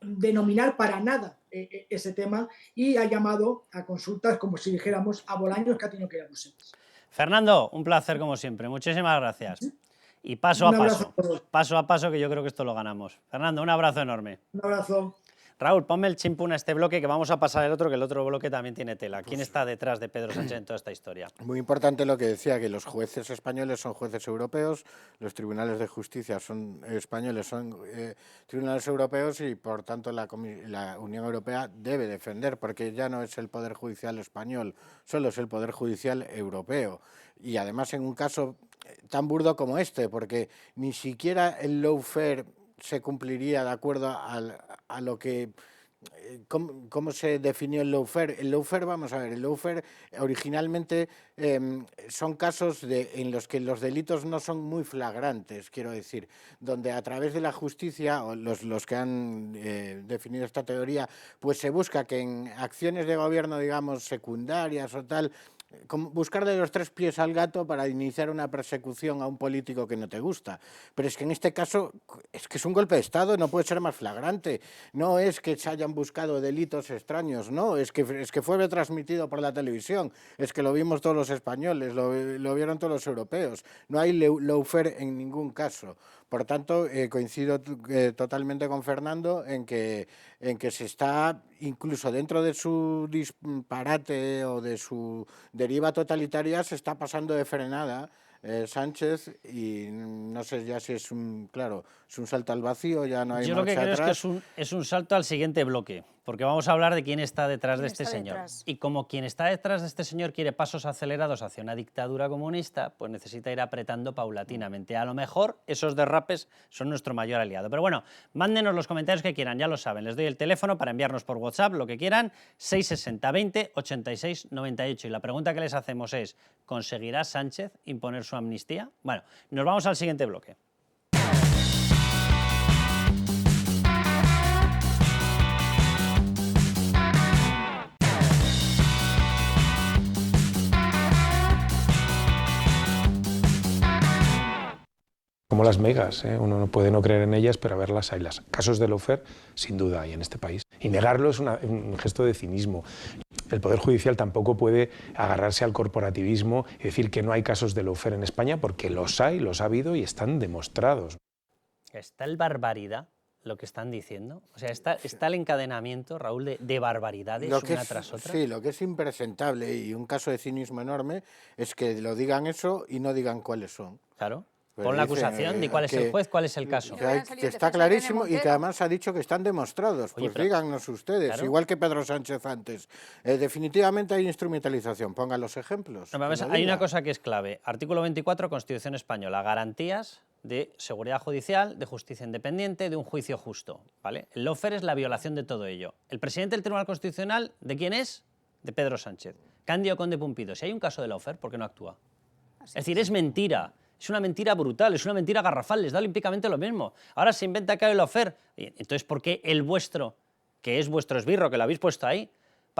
denominar para nada ese tema y ha llamado a consultas, como si dijéramos, a Bolaños, que ha tenido que ir a Bruselas. Fernando, un placer como siempre. Muchísimas gracias. Y paso a paso, que yo creo que esto lo ganamos. Fernando, un abrazo enorme. Un abrazo. Raúl, ponme el chimpún a este bloque, que vamos a pasar el otro, que el otro bloque también tiene tela. ¿Quién está detrás de Pedro Sánchez en toda esta historia? Muy importante lo que decía, que los jueces españoles son jueces europeos, los tribunales de justicia son españoles, son tribunales europeos y, por tanto, la Unión Europea debe defender, porque ya no es el Poder Judicial español, solo es el Poder Judicial europeo. Y, además, en un caso tan burdo como este, porque ni siquiera el lawfare se cumpliría de acuerdo a lo que... ¿Cómo se definió el lawfare? El lawfare, vamos a ver, el lawfare originalmente son casos en los que los delitos no son muy flagrantes, quiero decir, donde a través de la justicia, o los que han definido esta teoría, pues se busca que en acciones de gobierno, digamos, secundarias o tal, buscar de los tres pies al gato para iniciar una persecución a un político que no te gusta. Pero es que en este caso es que es un golpe de Estado, no puede ser más flagrante. No es que se hayan buscado delitos extraños, no, es que fue retransmitido por la televisión, es que lo vimos todos los españoles, lo vieron todos los europeos. No hay lawfare en ningún caso. Por tanto, coincido totalmente con Fernando en que se está, incluso dentro de su disparate o de su deriva totalitaria, se está pasando de frenada Sánchez, y no sé ya si es un salto al vacío, ya no hay Yo marcha lo que creo atrás. es que es un salto al siguiente bloque, porque vamos a hablar de quién está detrás de este señor. Y como quien está detrás de este señor quiere pasos acelerados hacia una dictadura comunista, pues necesita ir apretando paulatinamente. A lo mejor esos derrapes son nuestro mayor aliado. Pero bueno, mándenos los comentarios que quieran, ya lo saben. Les doy el teléfono para enviarnos por WhatsApp lo que quieran, 660 20 86 98. Y la pregunta que les hacemos es, ¿conseguirá Sánchez imponer su amnistía? Bueno, nos vamos al siguiente bloque. Como las megas, uno no puede no creer en ellas, pero a verlas hay. Las casos de lawfare, sin duda, hay en este país. Y negarlo es un gesto de cinismo. El Poder Judicial tampoco puede agarrarse al corporativismo y decir que no hay casos de lawfare en España, porque los hay, los ha habido y están demostrados. ¿Está el barbaridad lo que están diciendo? O sea, está el encadenamiento, Raúl, de barbaridades una tras otra. Sí, lo que es impresentable y un caso de cinismo enorme es que lo digan eso y no digan cuáles son. Claro. Pon la acusación, di cuál es el juez, cuál es el caso. Que está clarísimo y que además ha dicho que están demostrados. Pues díganos ustedes, claro. Igual que Pedro Sánchez antes. Definitivamente hay instrumentalización, pongan los ejemplos. No, hay una cosa que es clave. Artículo 24, Constitución Española, garantías de seguridad judicial, de justicia independiente, de un juicio justo. ¿Vale? El lawfare es la violación de todo ello. El presidente del Tribunal Constitucional, ¿de quién es? De Pedro Sánchez. Cándido Conde Pumpido. Si hay un caso de lawfare, ¿por qué no actúa? Es decir, es mentira. Es una mentira brutal, es una mentira garrafal, les da olímpicamente lo mismo. Ahora se inventa que hay el lawfare. Entonces, ¿por qué el vuestro, que es vuestro esbirro, que lo habéis puesto ahí,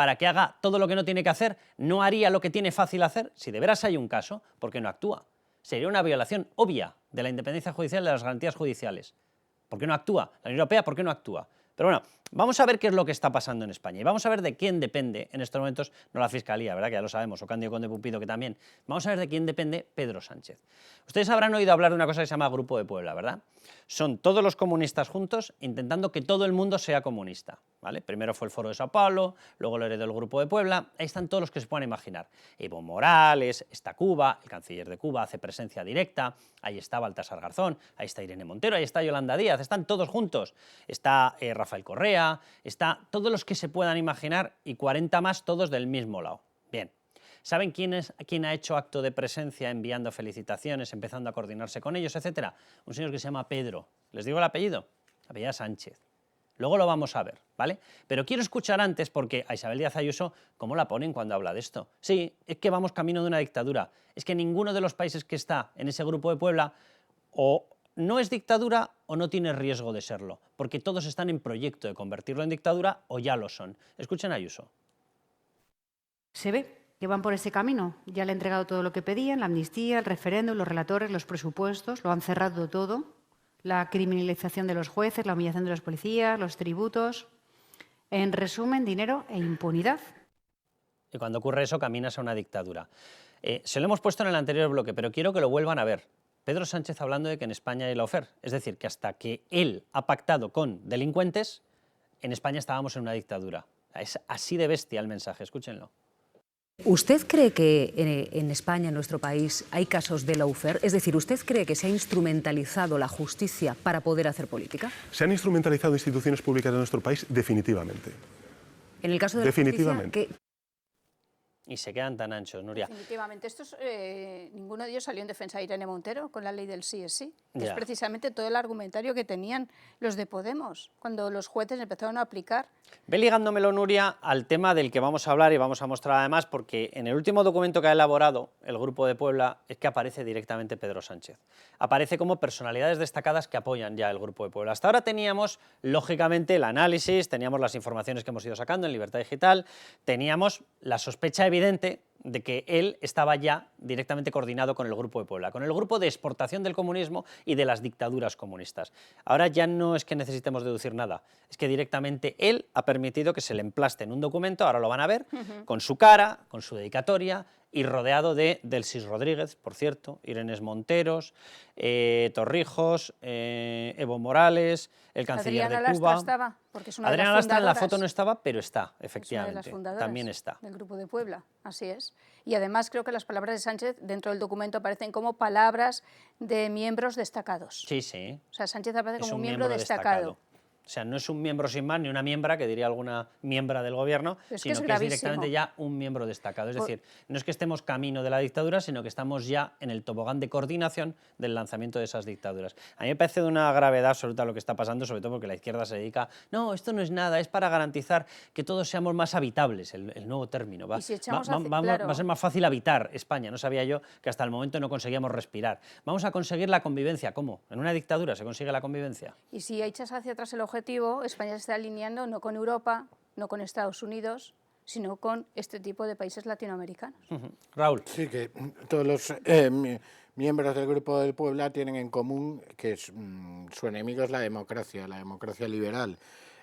para que haga todo lo que no tiene que hacer, no haría lo que tiene fácil hacer. Si de veras hay un caso, ¿por qué no actúa? Sería una violación obvia de la independencia judicial y de las garantías judiciales. ¿Por qué no actúa? La Unión Europea, ¿por qué no actúa? Pero bueno, vamos a ver qué es lo que está pasando en España y vamos a ver de quién depende en estos momentos, no la Fiscalía, ¿verdad? Que ya lo sabemos, o Cándido Conde Pumpido, que también. Vamos a ver de quién depende Pedro Sánchez. Ustedes habrán oído hablar de una cosa que se llama Grupo de Puebla, ¿verdad? Son todos los comunistas juntos intentando que todo el mundo sea comunista, ¿vale? Primero fue el Foro de Sao Paulo, luego lo heredó el Grupo de Puebla, ahí están todos los que se puedan imaginar. Evo Morales, está Cuba, el canciller de Cuba hace presencia directa, ahí está Baltasar Garzón, ahí está Irene Montero, ahí está Yolanda Díaz, están todos juntos. Está Rafael Correa, está todos los que se puedan imaginar y 40 más todos del mismo lado. Bien. ¿Saben quién ha hecho acto de presencia enviando felicitaciones, empezando a coordinarse con ellos, etcétera? Un señor que se llama Pedro. ¿Les digo el apellido? Apellida Sánchez. Luego lo vamos a ver, ¿vale? Pero quiero escuchar antes, porque a Isabel Díaz Ayuso, ¿cómo la ponen cuando habla de esto? Sí, es que vamos camino de una dictadura. Es que ninguno de los países que está en ese Grupo de Puebla o no es dictadura o no tiene riesgo de serlo, porque todos están en proyecto de convertirlo en dictadura o ya lo son. Escuchen a Ayuso. Se ve que van por ese camino. Ya le han entregado todo lo que pedían, la amnistía, el referéndum, los relatores, los presupuestos, lo han cerrado todo. La criminalización de los jueces, la humillación de los policías, los tributos. En resumen, dinero e impunidad. Y cuando ocurre eso, caminas a una dictadura. Se lo hemos puesto en el anterior bloque, pero quiero que lo vuelvan a ver. Pedro Sánchez hablando de que en España hay lawfare. Es decir, que hasta que él ha pactado con delincuentes, en España estábamos en una dictadura. Es así de bestia el mensaje, escúchenlo. ¿Usted cree que en España, en nuestro país, hay casos de lawfare? Es decir, ¿usted cree que se ha instrumentalizado la justicia para poder hacer política? ¿Se han instrumentalizado instituciones públicas de nuestro país? Definitivamente. En el caso de la definitivamente. justicia, Y se quedan tan anchos, Nuria. Definitivamente. Ninguno de ellos salió en defensa de Irene Montero con la ley del sí es sí. Ya. Es precisamente todo el argumentario que tenían los de Podemos cuando los jueces empezaron a aplicar. Ve ligándomelo, Nuria, al tema del que vamos a hablar y vamos a mostrar además, porque en el último documento que ha elaborado el Grupo de Puebla es que aparece directamente Pedro Sánchez. Aparece como personalidades destacadas que apoyan ya el Grupo de Puebla. Hasta ahora teníamos, lógicamente, el análisis, teníamos las informaciones que hemos ido sacando en Libertad Digital, teníamos la sospecha evidente de que él estaba ya directamente coordinado con el Grupo de Puebla, con el grupo de exportación del comunismo y de las dictaduras comunistas. Ahora ya no es que necesitemos deducir nada, es que directamente él ha permitido que se le emplaste en un documento, ahora lo van a ver, con su cara, con su dedicatoria y rodeado de Delsis Rodríguez, por cierto, Irene Monteros, Torrijos, Evo Morales, el canciller Adriana de Cuba. Lastra estaba, porque es una Adriana de las Lastra en la fundadoras. foto no estaba, pero está, Es una de efectivamente, las fundadoras también está. del Grupo de Puebla, así es. Y además creo que las palabras de Sánchez dentro del documento aparecen como palabras de miembros destacados. Sí, sí. O sea, Sánchez aparece Es como un un miembro destacado. O sea, no es un miembro sin más ni una miembra, que diría alguna miembra del gobierno, Es que sino es que es gravísimo. directamente ya un miembro destacado. Es decir, no es que estemos camino de la dictadura, sino que estamos ya en el tobogán de coordinación del lanzamiento de esas dictaduras. A mí me parece de una gravedad absoluta lo que está pasando, sobre todo porque la izquierda se dedica, no, esto no es nada, es para garantizar que todos seamos más habitables, el nuevo término. Va, Y si echamos va a ser más fácil habitar España. No sabía yo que hasta el momento no conseguíamos respirar. Vamos a conseguir la convivencia. ¿Cómo? ¿En una dictadura se consigue la convivencia? Y si echas hacia atrás el objetivo, España se está alineando no con Europa, no con Estados Unidos, sino con este tipo de países latinoamericanos. Raúl. Sí, que todos los miembros del Grupo del Puebla tienen en común que su enemigo es la democracia liberal.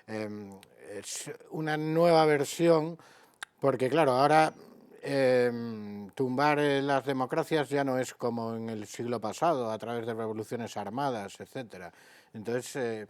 Es una nueva versión, porque claro, ahora tumbar las democracias ya no es como en el siglo pasado, a través de revoluciones armadas, etcétera. Entonces,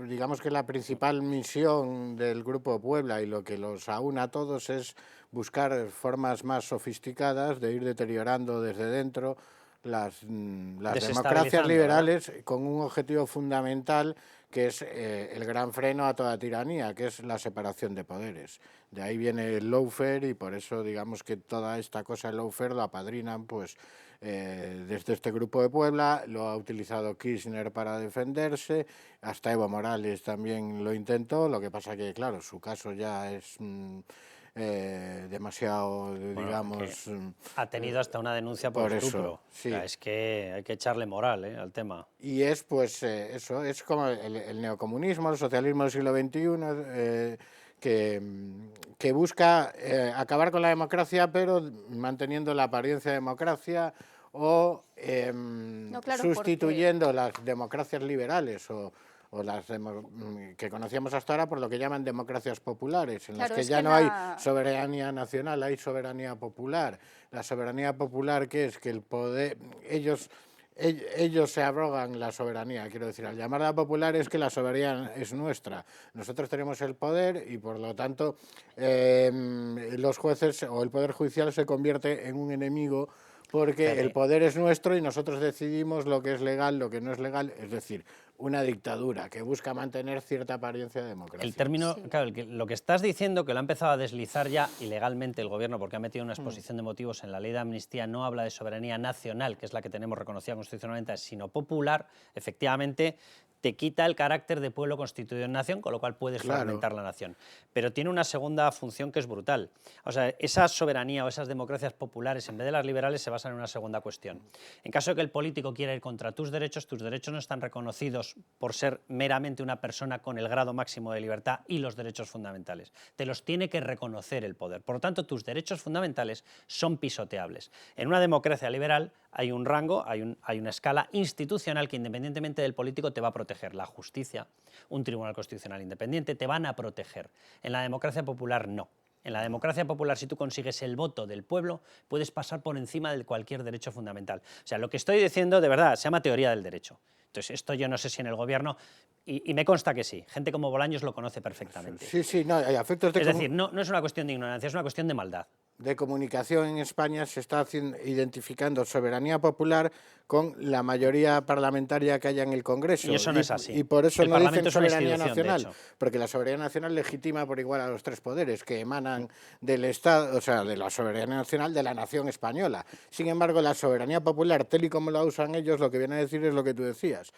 digamos que la principal misión del Grupo Puebla y lo que los aúna a todos es buscar formas más sofisticadas de ir deteriorando desde dentro las democracias liberales, ¿verdad?, con un objetivo fundamental que es el gran freno a toda tiranía, que es la separación de poderes. De ahí viene el lawfare y por eso digamos que toda esta cosa del lawfare lo apadrinan pues desde este Grupo de Puebla, lo ha utilizado Kirchner para defenderse, hasta Evo Morales también lo intentó, lo que pasa que claro, su caso ya es demasiado, digamos... Ha tenido hasta una denuncia por estupro. Sí. O sea, es que hay que echarle moral al tema. Y es pues eso, es como el neocomunismo, el socialismo del siglo XXI, que busca acabar con la democracia, pero manteniendo la apariencia de democracia, o sustituyendo las democracias liberales o las que conocíamos hasta ahora por lo que llaman democracias populares, en las que ya no hay soberanía nacional, hay soberanía popular. La soberanía popular, ¿qué es? Que el poder, ellos se arrogan la soberanía, quiero decir, al llamarla popular es que la soberanía es nuestra. Nosotros tenemos el poder y, por lo tanto, los jueces o el Poder Judicial se convierte en un enemigo porque el poder es nuestro y nosotros decidimos lo que es legal, lo que no es legal, es decir, una dictadura que busca mantener cierta apariencia de democracia. El término, claro, lo que estás diciendo, que lo ha empezado a deslizar ya ilegalmente el gobierno porque ha metido una exposición de motivos en la ley de amnistía, no habla de soberanía nacional, que es la que tenemos reconocida constitucionalmente, sino popular, efectivamente te quita el carácter de pueblo constituido en nación, con lo cual puedes fragmentar la nación. Pero tiene una segunda función que es brutal. O sea, esa soberanía o esas democracias populares, en vez de las liberales, se basan en una segunda cuestión. En caso de que el político quiera ir contra tus derechos no están reconocidos por ser meramente una persona con el grado máximo de libertad y los derechos fundamentales. Te los tiene que reconocer el poder. Por lo tanto, tus derechos fundamentales son pisoteables. En una democracia liberal hay un rango, hay una escala institucional que, independientemente del político, te va a proteger. La justicia, un tribunal constitucional independiente, te van a proteger. En la democracia popular no. En la democracia popular, si tú consigues el voto del pueblo, puedes pasar por encima de cualquier derecho fundamental. O sea, lo que estoy diciendo, de verdad, se llama teoría del derecho. Entonces, esto yo no sé si en el gobierno, y me consta que sí, gente como Bolaños lo conoce perfectamente. Sí, no, hay afectos de... Es decir, no es una cuestión de ignorancia, es una cuestión de maldad. De comunicación en España se está identificando soberanía popular con la mayoría parlamentaria que haya en el Congreso. Y eso no es así. Y por eso el no Parlamento dicen es soberanía una nacional, porque la soberanía nacional legitima por igual a los tres poderes que emanan del Estado, o sea, de la soberanía nacional de la nación española. Sin embargo, la soberanía popular, tal y como la usan ellos, lo que viene a decir es lo que tú decías,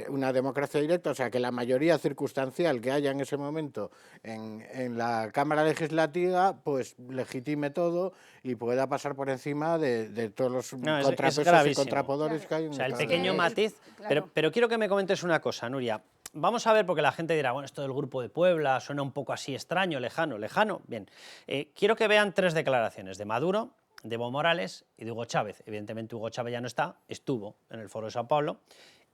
una democracia directa, o sea, que la mayoría circunstancial que haya en ese momento en la Cámara Legislativa, pues legitime todo y pueda pasar por encima de todos los contrapesos y contrapodores que hay. O sea, el pequeño matiz. Pero quiero que me comentes una cosa, Nuria. Vamos a ver, porque la gente dirá, bueno, esto del Grupo de Puebla suena un poco así extraño, lejano. Bien, quiero que vean tres declaraciones de Maduro, de Evo Morales y de Hugo Chávez. Evidentemente Hugo Chávez ya no está, estuvo en el Foro de Sao Paulo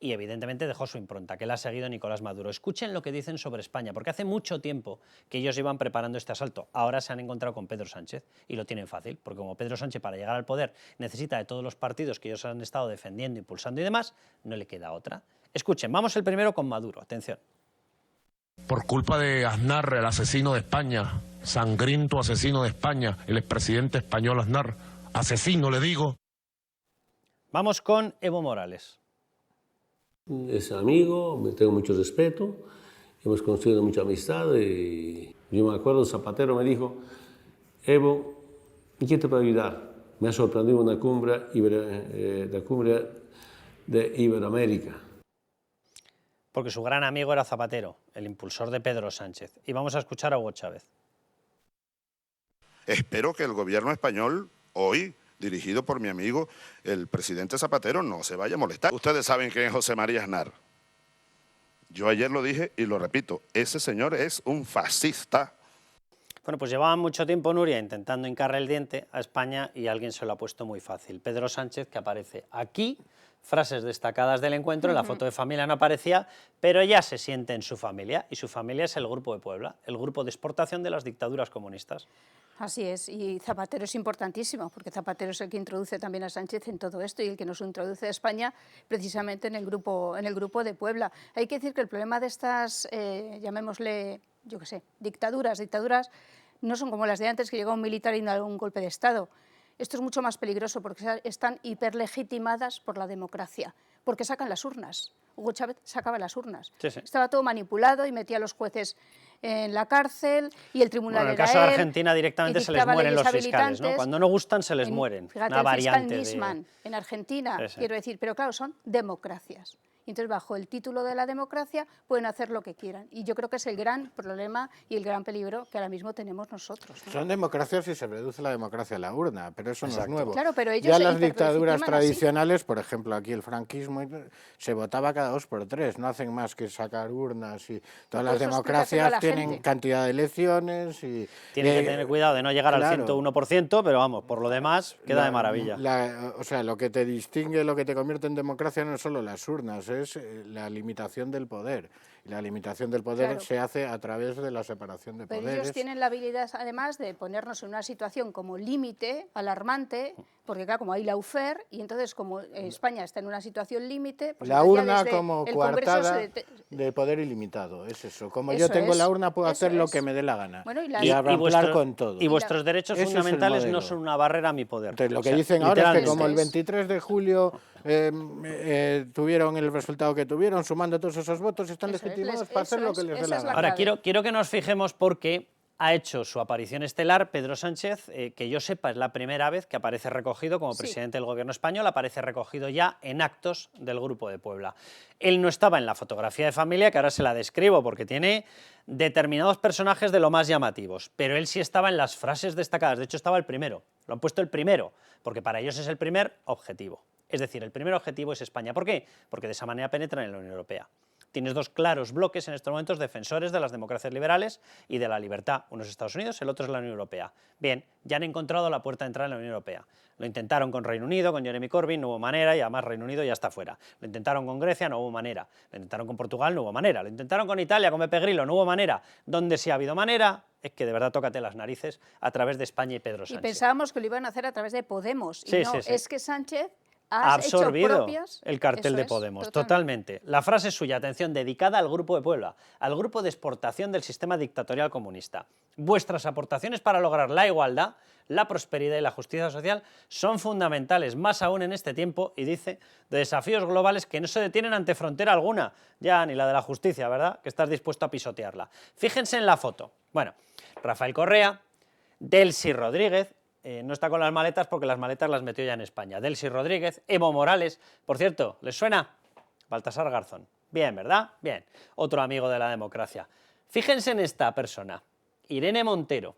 y evidentemente dejó su impronta, que la ha seguido Nicolás Maduro. Escuchen lo que dicen sobre España, porque hace mucho tiempo que ellos iban preparando este asalto. Ahora se han encontrado con Pedro Sánchez y lo tienen fácil, porque como Pedro Sánchez para llegar al poder necesita de todos los partidos que ellos han estado defendiendo, impulsando y demás, no le queda otra. Escuchen, vamos el primero con Maduro, atención. Por culpa de Aznar, el asesino de España, sangriento asesino de España, el expresidente español Aznar, asesino le digo. Vamos con Evo Morales. Es amigo, me tengo mucho respeto, hemos construido mucha amistad y yo me acuerdo, Zapatero me dijo, Evo, ¿qué te puedo ayudar? Me ha sorprendido una cumbre, la cumbre de Iberoamérica. Porque su gran amigo era Zapatero, el impulsor de Pedro Sánchez. Y vamos a escuchar a Hugo Chávez. Espero que el gobierno español hoy, dirigido por mi amigo el presidente Zapatero, no se vaya a molestar. Ustedes saben quién es José María Aznar. Yo ayer lo dije y lo repito, ese señor es un fascista. Bueno, pues llevaban mucho tiempo, Nuria, intentando hincarle el diente a España y alguien se lo ha puesto muy fácil. Pedro Sánchez, que aparece aquí, frases destacadas del encuentro, en la foto de familia no aparecía, pero ya se siente en su familia, y su familia es el Grupo de Puebla, el grupo de exportación de las dictaduras comunistas. Así es, y Zapatero es importantísimo, porque Zapatero es el que introduce también a Sánchez en todo esto y el que nos introduce a España precisamente en el grupo de Puebla. Hay que decir que el problema de estas, llamémosle, yo qué sé, dictaduras no son como las de antes, que llegaba un militar y da un golpe de Estado. Esto es mucho más peligroso porque están hiperlegitimadas por la democracia, porque sacan las urnas. Hugo Chávez sacaba las urnas. Sí, sí. Estaba todo manipulado y metía a los jueces en la cárcel y el tribunal era él. En el caso de Argentina directamente se les mueren los fiscales, ¿no? Cuando no gustan se les mueren. Fíjate, una variante el fiscal Nisman en Argentina, quiero decir, pero claro, son democracias. y entonces bajo el título de la democracia pueden hacer lo que quieran. Y yo creo que es el gran problema y el gran peligro que ahora mismo tenemos nosotros, ¿no? Son democracias y se reduce la democracia a la urna, pero eso no es nuevo. Claro, pero ellos ya se las dictaduras tradicionales, así. por ejemplo aquí el franquismo, se votaba cada 2 por 3, no hacen más que sacar urnas y todas las democracias tienen cantidad de elecciones y... Tienen que tener cuidado de no llegar al 101%, pero vamos, por lo demás queda de maravilla. O sea, lo que te distingue, lo que te convierte en democracia no es solo las urnas, es la limitación del poder. Y la limitación del poder se hace a través de la separación de poderes. Pero ellos tienen la habilidad, además, de ponernos en una situación como límite, alarmante, porque claro, como hay lawfare, y entonces como España está en una situación límite... Pues la urna como coartada de poder ilimitado, es eso. Como yo tengo la urna, puedo hacer lo que me dé la gana. Bueno, y arrancar con todo. Y vuestros derechos fundamentales no son una barrera a mi poder. Entonces, lo que dicen ahora es que como el 23 de julio tuvieron el resultado que tuvieron, sumando todos esos votos, están legitimados para hacer lo que les dé la gana. Ahora, quiero que nos fijemos porque ha hecho su aparición estelar Pedro Sánchez, que yo sepa es la primera vez que aparece recogido como presidente del gobierno español, aparece recogido ya en actos del Grupo de Puebla. Él no estaba en la fotografía de familia, que ahora se la describo porque tiene determinados personajes de lo más llamativos, pero él sí estaba en las frases destacadas, de hecho estaba el primero, lo han puesto el primero, porque para ellos es el primer objetivo. Es decir, el primer objetivo es España. ¿Por qué? Porque de esa manera penetran en la Unión Europea. Tienes dos claros bloques en estos momentos defensores de las democracias liberales y de la libertad. Uno es Estados Unidos, el otro es la Unión Europea. Bien, ya han encontrado la puerta de entrada en la Unión Europea. Lo intentaron con Reino Unido, con Jeremy Corbyn, no hubo manera, y además Reino Unido ya está fuera. Lo intentaron con Grecia, no hubo manera. Lo intentaron con Portugal, no hubo manera. Lo intentaron con Italia, con Beppe Grillo, no hubo manera. Donde sí ha habido manera es que de verdad tócate las narices a través de España y Pedro Sánchez. Y pensábamos que lo iban a hacer a través de Podemos, y no, es que Sánchez ha absorbido el cartel de Podemos, totalmente. La frase suya, atención, dedicada al Grupo de Puebla, al grupo de exportación del sistema dictatorial comunista. Vuestras aportaciones para lograr la igualdad, la prosperidad y la justicia social son fundamentales, más aún en este tiempo, y dice, de desafíos globales que no se detienen ante frontera alguna, ya ni la de la justicia, ¿verdad?, que estás dispuesto a pisotearla. Fíjense en la foto. Bueno, Rafael Correa, Delcy Rodríguez, no está con las maletas porque las maletas las metió ya en España. Delcy Rodríguez, Evo Morales, por cierto, ¿les suena? Baltasar Garzón. Bien, ¿verdad? Bien. Otro amigo de la democracia. Fíjense en esta persona, Irene Montero.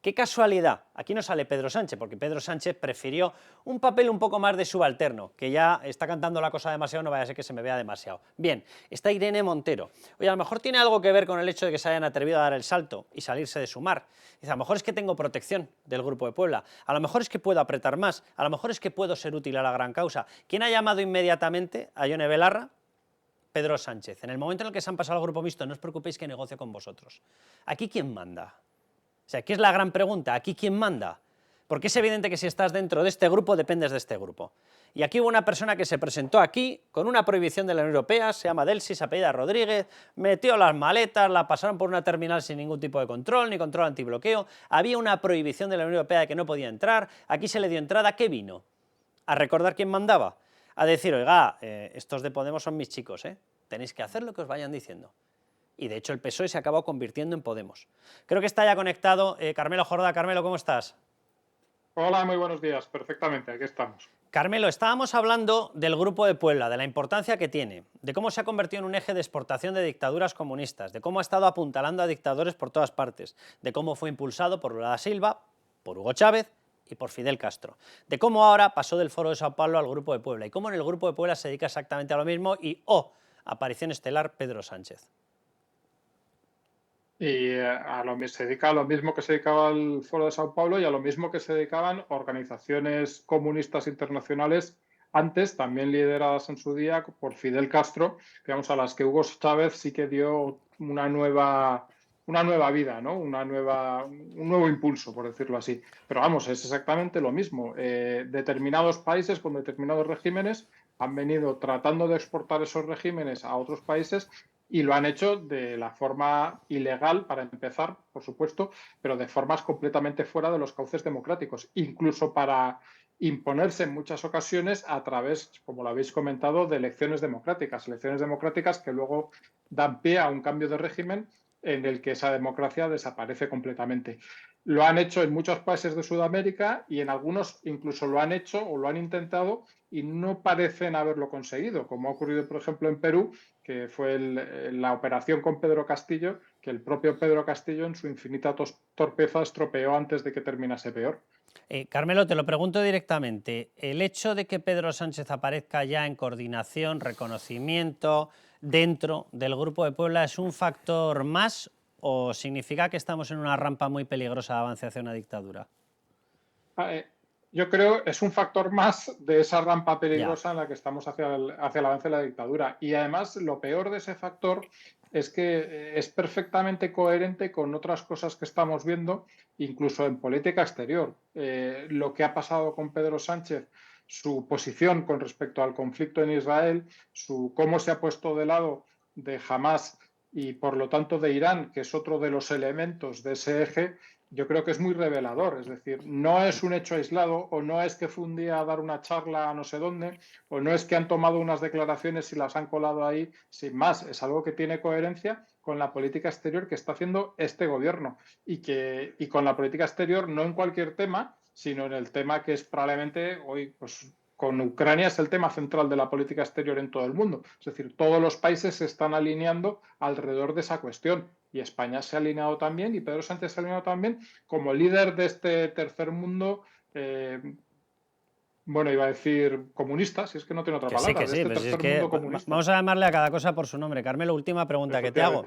Qué casualidad, aquí no sale Pedro Sánchez, porque Pedro Sánchez prefirió un papel un poco más de subalterno, que ya está cantando la cosa demasiado, no vaya a ser que se me vea demasiado. Bien, está Irene Montero. Oye, a lo mejor tiene algo que ver con el hecho de que se hayan atrevido a dar el salto y salirse de Sumar. Dice, a lo mejor es que tengo protección del Grupo de Puebla, a lo mejor es que puedo apretar más, a lo mejor es que puedo ser útil a la gran causa. ¿Quién ha llamado inmediatamente a Ione Belarra? Pedro Sánchez. En el momento en el que se han pasado al Grupo Mixto, no os preocupéis que negocio con vosotros. ¿Aquí quién manda? O sea, ¿qué es la gran pregunta? ¿Aquí quién manda? Porque es evidente que si estás dentro de este grupo, dependes de este grupo. Y aquí hubo una persona que se presentó aquí con una prohibición de la Unión Europea, se llama Delcy, se apellida Rodríguez, metió las maletas, la pasaron por una terminal sin ningún tipo de control, ni control antibloqueo, había una prohibición de la Unión Europea de que no podía entrar, aquí se le dio entrada, ¿qué vino? A recordar quién mandaba, a decir, oiga, estos de Podemos son mis chicos, tenéis que hacer lo que os vayan diciendo. Y de hecho el PSOE se acabó convirtiendo en Podemos. Creo que está ya conectado Carmelo Jordá. Carmelo, ¿cómo estás? Hola, muy buenos días. Perfectamente, aquí estamos. Carmelo, estábamos hablando del Grupo de Puebla, de la importancia que tiene, de cómo se ha convertido en un eje de exportación de dictaduras comunistas, de cómo ha estado apuntalando a dictadores por todas partes, de cómo fue impulsado por Lula da Silva, por Hugo Chávez y por Fidel Castro, de cómo ahora pasó del Foro de Sao Paulo al Grupo de Puebla y cómo en el Grupo de Puebla se dedica exactamente a lo mismo y, aparición estelar, Pedro Sánchez. Y se dedica a lo mismo que se dedicaba al Foro de Sao Paulo y a lo mismo que se dedicaban organizaciones comunistas internacionales antes, también lideradas en su día por Fidel Castro, digamos, a las que Hugo Chávez sí que dio una nueva vida, ¿no? Un nuevo impulso, por decirlo así. Pero vamos, es exactamente lo mismo. Determinados países con determinados regímenes han venido tratando de exportar esos regímenes a otros países y lo han hecho de la forma ilegal, para empezar, por supuesto, pero de formas completamente fuera de los cauces democráticos, incluso para imponerse en muchas ocasiones a través, como lo habéis comentado, de elecciones democráticas que luego dan pie a un cambio de régimen en el que esa democracia desaparece completamente. Lo han hecho en muchos países de Sudamérica y en algunos incluso lo han hecho o lo han intentado y no parecen haberlo conseguido, como ha ocurrido, por ejemplo, en Perú, que fue la operación con Pedro Castillo, que el propio Pedro Castillo en su infinita torpeza estropeó antes de que terminase peor. Carmelo, te lo pregunto directamente. ¿El hecho de que Pedro Sánchez aparezca ya en coordinación, reconocimiento dentro del Grupo de Puebla es un factor más o significa que estamos en una rampa muy peligrosa de avance hacia una dictadura? Yo creo que es un factor más de esa rampa peligrosa en la que estamos hacia el avance de la dictadura. Y además lo peor de ese factor es que es perfectamente coherente con otras cosas que estamos viendo, incluso en política exterior. Lo que ha pasado con Pedro Sánchez, su posición con respecto al conflicto en Israel, cómo se ha puesto de lado de Hamás y por lo tanto de Irán, que es otro de los elementos de ese eje, yo creo que es muy revelador. Es decir, no es un hecho aislado o no es que fue un día a dar una charla a no sé dónde o no es que han tomado unas declaraciones y las han colado ahí sin más. Es algo que tiene coherencia con la política exterior que está haciendo este gobierno y con la política exterior no en cualquier tema, sino en el tema que es probablemente hoy, pues, con Ucrania es el tema central de la política exterior en todo el mundo. Es decir, todos los países se están alineando alrededor de esa cuestión. Y España se ha alineado también, y Pedro Sánchez se ha alineado también como líder de este tercer mundo, bueno, iba a decir comunista, si es que no tiene otra palabra. Que sí, pues es que vamos a llamarle a cada cosa por su nombre. Carmelo, última pregunta que te hago.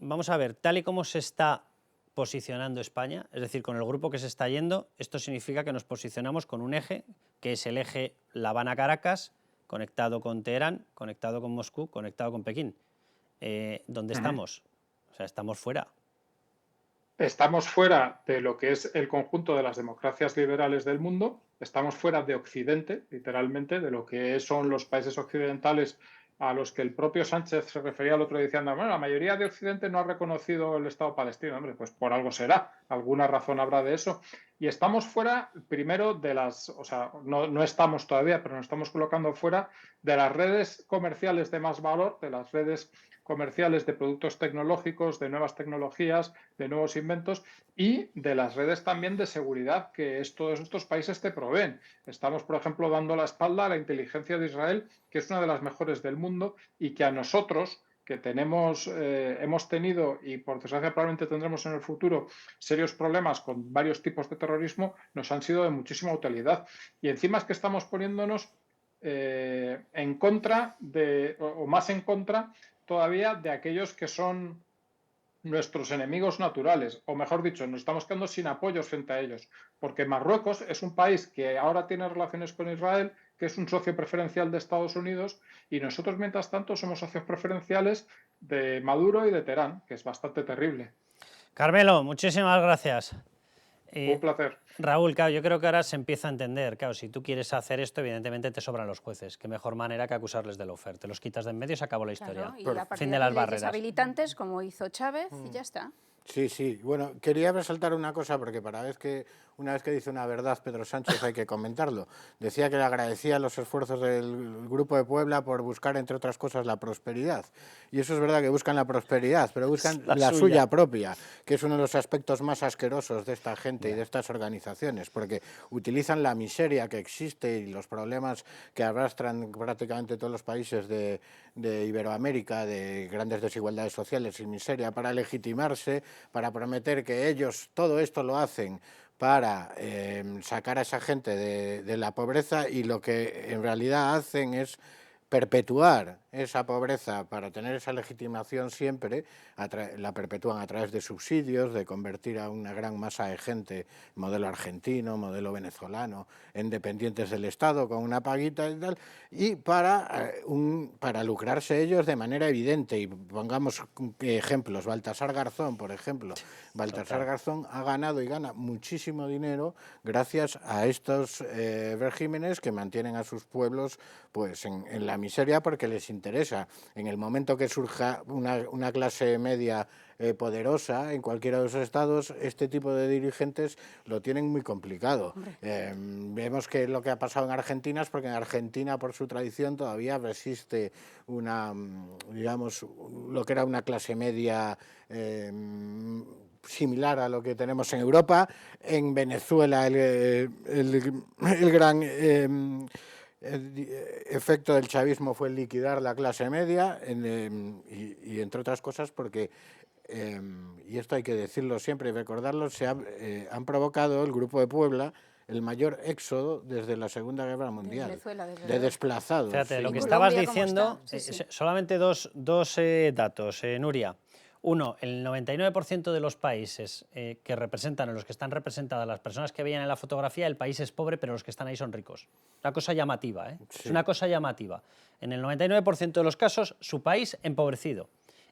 Vamos a ver, tal y como se está posicionando España, es decir, con el grupo que se está yendo, esto significa que nos posicionamos con un eje, que es el eje La Habana-Caracas, conectado con Teherán, conectado con Moscú, conectado con Pekín. ¿Dónde estamos? O sea, estamos fuera. Estamos fuera de lo que es el conjunto de las democracias liberales del mundo, estamos fuera de Occidente, literalmente, de lo que son los países occidentales a los que el propio Sánchez se refería el otro día diciendo, bueno, la mayoría de Occidente no ha reconocido el Estado palestino. Hombre, pues por algo será, alguna razón habrá de eso. Y estamos fuera, primero, de las, o sea, no estamos todavía, pero nos estamos colocando fuera de las redes comerciales de más valor, de las redes comerciales de productos tecnológicos, de nuevas tecnologías, de nuevos inventos y de las redes también de seguridad que todos estos países te proveen. Estamos, por ejemplo, dando la espalda a la inteligencia de Israel, que es una de las mejores del mundo y que a nosotros, que hemos tenido y por desgracia probablemente tendremos en el futuro serios problemas con varios tipos de terrorismo, nos han sido de muchísima utilidad. Y encima es que estamos poniéndonos en contra o más en contra todavía de aquellos que son nuestros enemigos naturales, o mejor dicho, nos estamos quedando sin apoyos frente a ellos, porque Marruecos es un país que ahora tiene relaciones con Israel, que es un socio preferencial de Estados Unidos, y nosotros, mientras tanto, somos socios preferenciales de Maduro y de Teherán, que es bastante terrible. Carmelo, muchísimas gracias. Un placer. Raúl, claro, yo creo que ahora se empieza a entender, claro, si tú quieres hacer esto, evidentemente te sobran los jueces. Qué mejor manera que acusarles de lawfare. Te los quitas de en medio y se acabó la historia. Claro, y a partir fin de las leyes barreras. habilitantes, como hizo Chávez, y ya está. Sí, sí. Bueno, quería resaltar una cosa, porque una vez que dice una verdad Pedro Sánchez hay que comentarlo. Decía que le agradecía los esfuerzos del Grupo de Puebla por buscar, entre otras cosas, la prosperidad. Y eso es verdad que buscan la prosperidad, pero buscan la suya propia, que es uno de los aspectos más asquerosos de esta gente y de estas organizaciones, porque utilizan la miseria que existe y los problemas que arrastran prácticamente todos los países de Iberoamérica, de grandes desigualdades sociales y miseria, para legitimarse, para prometer que ellos todo esto lo hacen para sacar a esa gente de la pobreza, y lo que en realidad hacen es perpetuar esa pobreza para tener esa legitimación siempre, la perpetúan a través de subsidios, de convertir a una gran masa de gente, modelo argentino, modelo venezolano, en dependientes del Estado con una paguita y tal, y para lucrarse ellos de manera evidente. Y pongamos ejemplos, Baltasar Garzón, por ejemplo. Baltasar Garzón ha ganado y gana muchísimo dinero gracias a estos regímenes que mantienen a sus pueblos pues en la miseria, porque les interesa interesa. En el momento que surja una clase media poderosa en cualquiera de los estados, este tipo de dirigentes lo tienen muy complicado. Vemos que lo que ha pasado en Argentina es porque en Argentina, por su tradición, todavía resiste digamos, lo que era una clase media similar a lo que tenemos en Europa. En Venezuela el gran efecto del chavismo fue liquidar la clase media y entre otras cosas porque, y esto hay que decirlo siempre y recordarlo, han provocado el Grupo de Puebla el mayor éxodo desde la Segunda Guerra Mundial, de desplazados. Fíjate, lo que estabas diciendo, solamente dos datos, Nuria. Uno, el 99% de los países que representan, en los que están representadas las personas que veían en la fotografía, el país es pobre, pero los que están ahí son ricos. Una cosa llamativa, ¿eh? Sí. Es una cosa llamativa. En el 99% de los casos, su país empobrecido.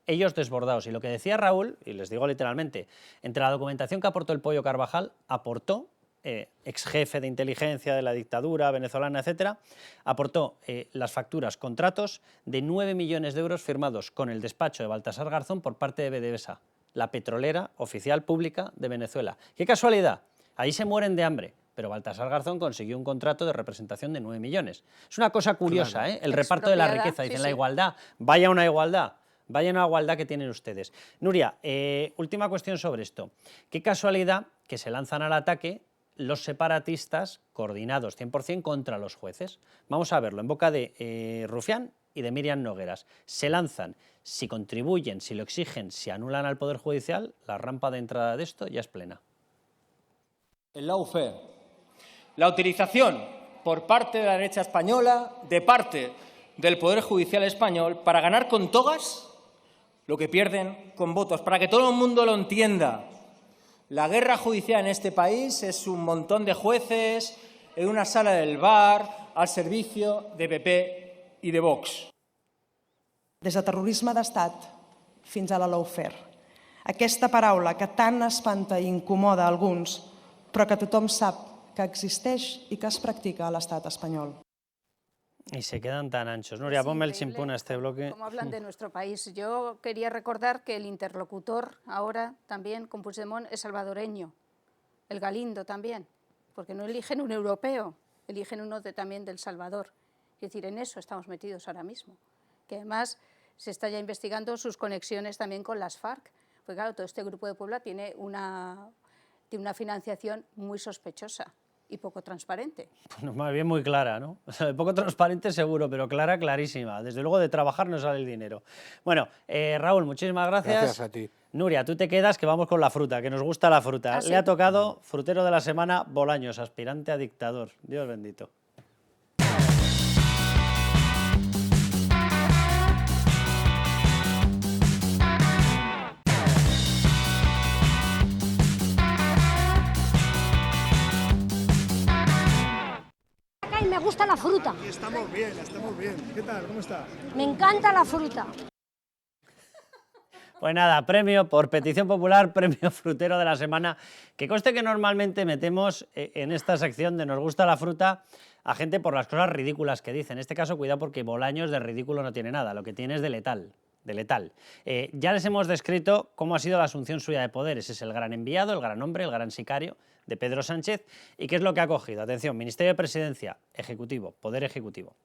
Ellos desbordados. Y lo que decía Raúl, y les digo literalmente, entre la documentación que aportó el Pollo Carvajal, aportó, ex jefe de inteligencia de la dictadura venezolana, etcétera, aportó las facturas, contratos de 9 millones de euros firmados con el despacho de Baltasar Garzón por parte de PDVSA, la petrolera oficial pública de Venezuela. ¡Qué casualidad! Ahí se mueren de hambre, pero Baltasar Garzón consiguió un contrato de representación de 9 millones. Es una cosa curiosa, claro. El reparto de la riqueza. Dicen, sí, la igualdad, vaya una igualdad. Vaya una igualdad que tienen ustedes. Nuria, última cuestión sobre esto. Qué casualidad que se lanzan al ataque los separatistas coordinados 100% contra los jueces. Vamos a verlo en boca de Rufián y de Míriam Nogueras. Se lanzan, si contribuyen, si lo exigen, si anulan al Poder Judicial, la rampa de entrada de esto ya es plena. El lawfare, la utilización por parte de la derecha española, de parte del Poder Judicial español, para ganar con togas lo que pierden con votos, para que todo el mundo lo entienda. La guerra judicial en este país es un montón de jueces en una sala del bar al servicio de PP i de Vox. Des de terrorisme d'estat fins a la lawfare. Aquesta paraula que tant espanta i incomoda a alguns, però que tothom sap que existeix i que es practica a l'estat espanyol. Y se quedan tan anchos. Nuria, ponme el chimpún a este bloque. Como hablan de nuestro país. Yo quería recordar que el interlocutor ahora también con Puigdemont es salvadoreño, el Galindo también, porque no eligen un europeo, eligen uno también del Salvador. Es decir, en eso estamos metidos ahora mismo. Que además se está ya investigando sus conexiones también con las FARC. Porque claro, todo este Grupo de Puebla tiene una financiación muy sospechosa y poco transparente. Bueno, más bien muy clara, ¿no? O sea, poco transparente seguro, pero clara, clarísima. Desde luego de trabajar no sale el dinero. Bueno, Raúl, muchísimas gracias. Gracias a ti. Nuria, tú te quedas, que vamos con la fruta, que nos gusta la fruta. ¿Sí? Le ha tocado frutero de la semana, Bolaños, aspirante a dictador. Dios bendito. Y me gusta la fruta. Estamos bien, estamos bien. ¿Qué tal? ¿Cómo está? Me encanta la fruta. Pues nada, premio por petición popular, premio frutero de la semana. Que conste que normalmente metemos en esta sección de Nos gusta la fruta a gente por las cosas ridículas que dice. En este caso, cuidado porque Bolaños de ridículo no tiene nada, lo que tiene es de letal. Ya les hemos descrito cómo ha sido la asunción suya de poderes. Es el gran enviado, el gran hombre, el gran sicario de Pedro Sánchez. ¿Y qué es lo que ha cogido? Atención, Ministerio de Presidencia, Ejecutivo, Poder Ejecutivo.